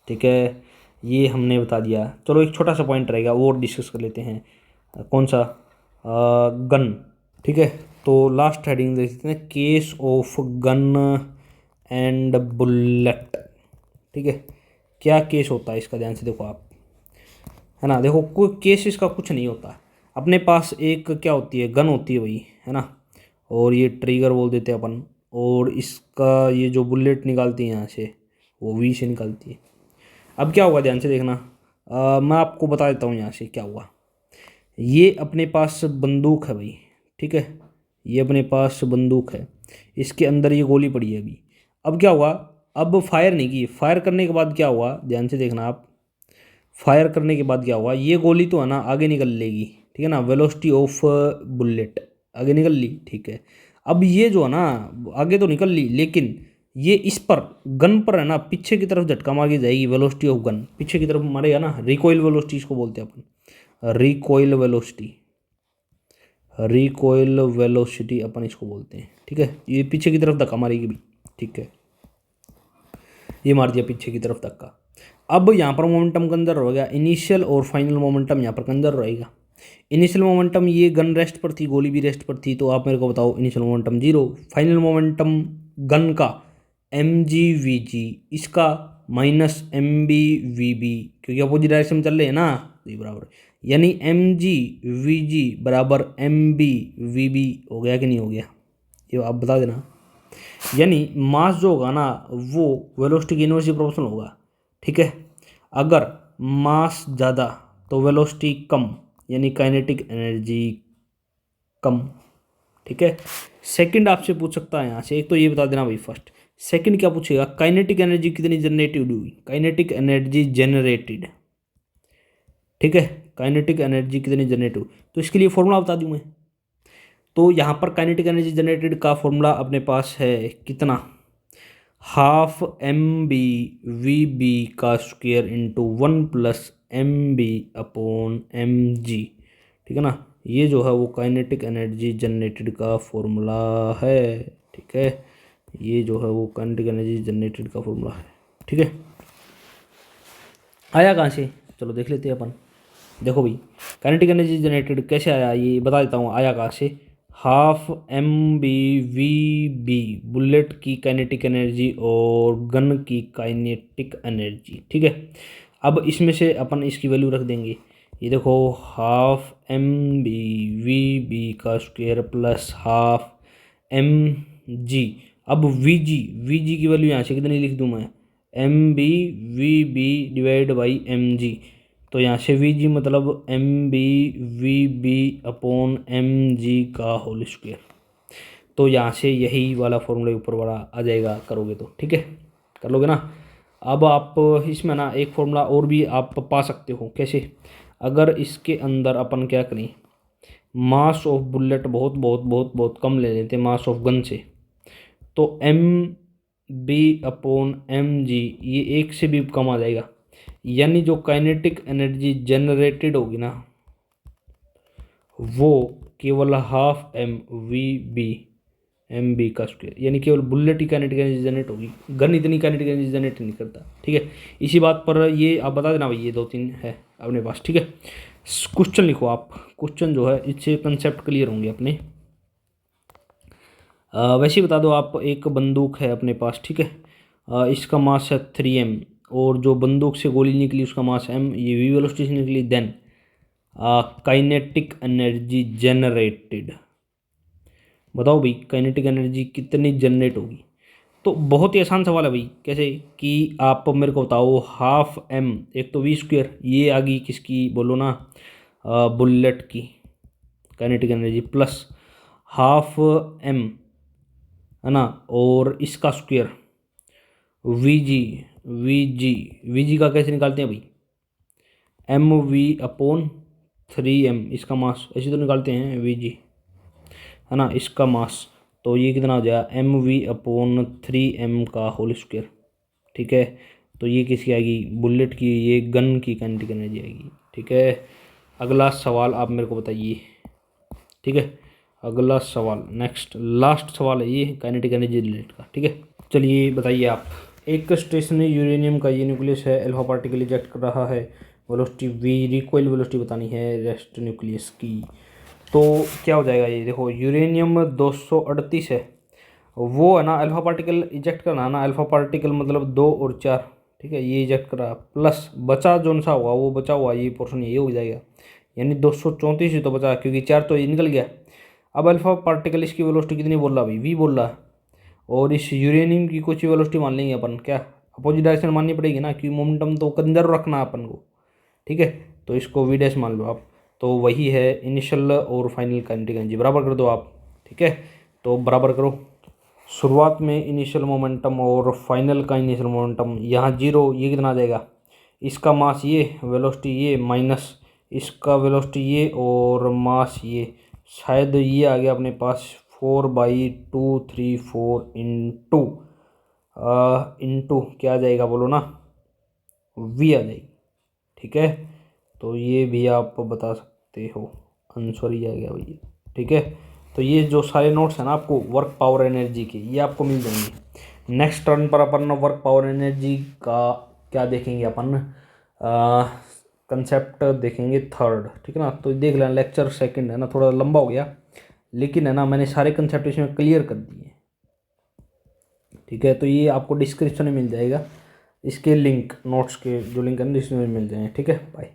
ठीक है। ये हमने बता दिया। चलो एक छोटा सा पॉइंट रहेगा वो और डिस्कस कर लेते हैं, कौन सा, गन, ठीक है। तो लास्ट हेडिंग देख सकते हैं, case of gun and bullet, ठीक है। क्या केस होता है इसका, ध्यान से देखो आप, है ना। देखो कोई केस इसका कुछ नहीं होता, अपने पास एक क्या होती है, गन होती है भाई, है ना, और ये ट्रिगर बोल देते हैं अपन, और इसका ये जो बुलेट निकालती है यहाँ से वो वी से निकालती है। अब क्या हुआ ध्यान से देखना, मैं आपको बता देता हूँ यहाँ से क्या हुआ। ये अपने पास बंदूक है भाई, ठीक है, ये अपने पास बंदूक है, इसके अंदर ये गोली पड़ी है अभी। अब क्या हुआ, अब फायर नहीं की, फायर करने के बाद क्या हुआ ध्यान से देखना आप, फायर करने के बाद क्या हुआ, ये गोली तो है ना आगे निकल लेगी, ठीक है ना, वेलोसिटी ऑफ बुलेट आगे निकल ली, ठीक है। अब ये जो है ना आगे तो निकल ली, लेकिन ये इस पर गन पर है ना पीछे की तरफ झटका मार के जाएगी, वेलोसिटी ऑफ गन पीछे की तरफ मारेगा ना, रिकॉइल वेलोसिटी इसको बोलते हैं अपन, रिकॉइल वेलोसिटी अपन इसको बोलते हैं, ठीक है। ये पीछे की तरफ धक्का मारेगी भी, ठीक है, ये मार दिया पीछे की तरफ धक्का। अब यहाँ पर मोमेंटम कंजर्व हो गया, इनिशियल और फाइनल मोमेंटम यहाँ पर कंजर्व रहेगा। इनिशियल मोमेंटम ये गन रेस्ट पर थी, गोली भी रेस्ट पर थी, तो आप मेरे को बताओ initial momentum 0, final momentum gun का mgvg, इसका -mbvb, क्योंकि अपोजिट डायरेक्शन में चल रहे हैं ना, तो ये बराबर, यानी mgvg बराबर mbvb हो गया कि नहीं हो गया, ये आप बता देना। यानी मास जो होगा ना वो वेलोसिटी की इनवर्सली प्रोपोर्शनल होगा, ठीक है। अगर मास ज़्यादा तो वेलोसिटी कम, यानी काइनेटिक एनर्जी कम, ठीक है। सेकंड आपसे पूछ सकता है यहाँ से, एक तो ये बता देना भाई फर्स्ट, सेकंड क्या पूछेगा, काइनेटिक एनर्जी कितनी जनरेटेड हुई, काइनेटिक एनर्जी जनरेटेड, ठीक है, काइनेटिक एनर्जी कितनी जनरेट हुई, तो इसके लिए फॉर्मूला बता दूँ मैं। तो यहाँ पर काइनेटिक एनर्जी जनरेटेड का फॉर्मूला अपने पास है कितना, ½ mb/v का स्क्वायर इंटू 1+mb/mg, ठीक है ना। ये जो है वो काइनेटिक एनर्जी जनरेटेड का फॉर्मूला है, ठीक है, ये जो है वो काइनेटिक एनर्जी जनरेटेड का फॉर्मूला है, ठीक है। आया कहाँ से, चलो देख लेते हैं अपन। देखो भाई काइनेटिक एनर्जी जनरेटेड कैसे आया ये बता देता हूँ, आया कहाँ से, half M B we b bullet की काइनेटिक एनर्जी और गन की काइनेटिक एनर्जी। ठीक है, अब इसमें से अपन इसकी वैल्यू रख देंगे। ये देखो, half M B we B का square plus half M G. अब वी जी की वैल्यू यहाँ से कितनी लिख दूँ मैं, m B we b divide by m g. तो यहाँ से वी जी मतलब m B we b upon m g का होल स्क्वायर। तो यहाँ से यही वाला फॉर्मूला ऊपर वाला आ जाएगा करोगे तो। ठीक है, कर लोगे ना। अब आप इसमें ना एक फॉर्मूला और भी आप पा सकते हो। कैसे? अगर इसके अंदर अपन क्या करें, मास ऑफ बुलेट बहुत बहुत बहुत बहुत कम ले लेते हैं मास ऑफ गन से, तो m b upon m g ये एक से भी कम आ जाएगा। यानी जो काइनेटिक एनर्जी जनरेटेड होगी ना, वो केवल half m v b m b का स्क्वायर, यानी केवल बुलेट ही काइनेटिक एनर्जी जनरेट होगी। गन इतनी काइनेटिक एनर्जी जनरेट नहीं करता। ठीक है, इसी बात पर ये आप बता देना भाई, ये 2-3 है अपने पास। ठीक है, क्वेश्चन लिखो आप। क्वेश्चन जो है इससे कंसेप्ट क्लियर होंगे अपने। वैसे ही बता दो आप, एक बंदूक है अपने पास। ठीक है, इसका मास है 3m और जो बंदूक से गोली निकली उसका मास m, ये v वेलोसिटी से निकली। देन काइनेटिक एनर्जी जनरेटेड, बताओ भाई काइनेटिक एनर्जी कितनी जनरेट होगी। तो बहुत ही आसान सवाल है भाई। कैसे कि आप मेरे को बताओ, हाफ m, एक तो वी स्क्वायर ये आ गई किसकी बोलो ना, बुलेट की kinetic energy, plus half m है ना, और इसका स्क्वायर वी जी। वी जी का कैसे निकालते हैं भाई, एम वी अपॉन 3m, इसका मास ऐसे तो निकालते हैं वी जी है ना, इसका मास। तो ये कितना हो जाएगा, एम वी अपॉन 3m का होल स्क्वायर। ठीक है, तो ये किसकी आएगी, बुलेट की, ये गन की काइनेटिक एनर्जी आएगी। ठीक है, अगला सवाल आप मेरे को बताइए। ठीक है, अगला सवाल नेक्स्ट लास्ट सवाल है ये काइनेटिक एनर्जी रिलेटेड का। ठीक है, चलिए बताइए आप। एक स्टेशनरी यूरेनियम का ये न्यूक्लियस है, अल्फा पार्टिकल इजेक्ट कर रहा है, वेलोसिटी वी, रिकॉइल वेलोसिटी बतानी है रेस्ट न्यूक्लियस की। तो क्या हो जाएगा, ये देखो यूरेनियम 238 है, वो है ना अल्फा पार्टिकल इजेक्ट करना है ना, अल्फा पार्टिकल मतलब 2 और 4। ठीक है, ये इजेक्ट करा, प्लस बचा जो सा हुआ वो बचा हुआ ये पोर्शन ये हो जाएगा, यानी 234 ही तो बचा, क्योंकि 4 तो ये निकल गया। अब अल्फा पार्टिकल इसकी वेलोसिटी कितनी बोल रहा भाई, वी बोल रहा है, और इस यूरेनियम की कुछ वेलोसिटी मान लेंगे अपन, क्या अपोजिट डायरेक्शन माननी पड़ेगी ना, क्योंकि मोमेंटम तो कंजर्व रखना है अपन को। ठीक है, तो इसको वी डैश मान लो आप। तो वही है इनिशियल और फाइनल काइनेटिक एनर्जी, बराबर कर दो आप। ठीक है, तो बराबर करो, शुरुआत में इनिशियल मोमेंटम और फाइनल का इनिशियल मोमेंटम, यहाँ 0, ये कितना आ जाएगा, इसका मास ये, वेलोसिटी ये, माइनस इसका वेलोसिटी ये और मास ये, शायद ये आ गया अपने पास 4/234 इंटू क्या आ जाएगा बोलो ना, वी आ जाएगी। ठीक है, तो ये भी आप बता सकते हो, आंसर ही आ गया भैया। ठीक है, तो ये जो सारे नोट्स हैं ना आपको वर्क पावर एनर्जी के, ये आपको मिल जाएंगे। नेक्स्ट टर्न पर अपन वर्क पावर एनर्जी का क्या देखेंगे अपन, कंसेप्ट देखेंगे थर्ड। ठीक है ना, तो देख लेना, लेक्चर सेकंड है ना, थोड़ा लंबा हो गया, लेकिन है ना मैंने सारे कंसेप्ट इसमें क्लियर कर दिए। ठीक है, तो ये आपको डिस्क्रिप्शन में मिल जाएगा, इसके लिंक, नोट्स के जो लिंक है ना इसमें मिल जाएंगे। ठीक है, बाय।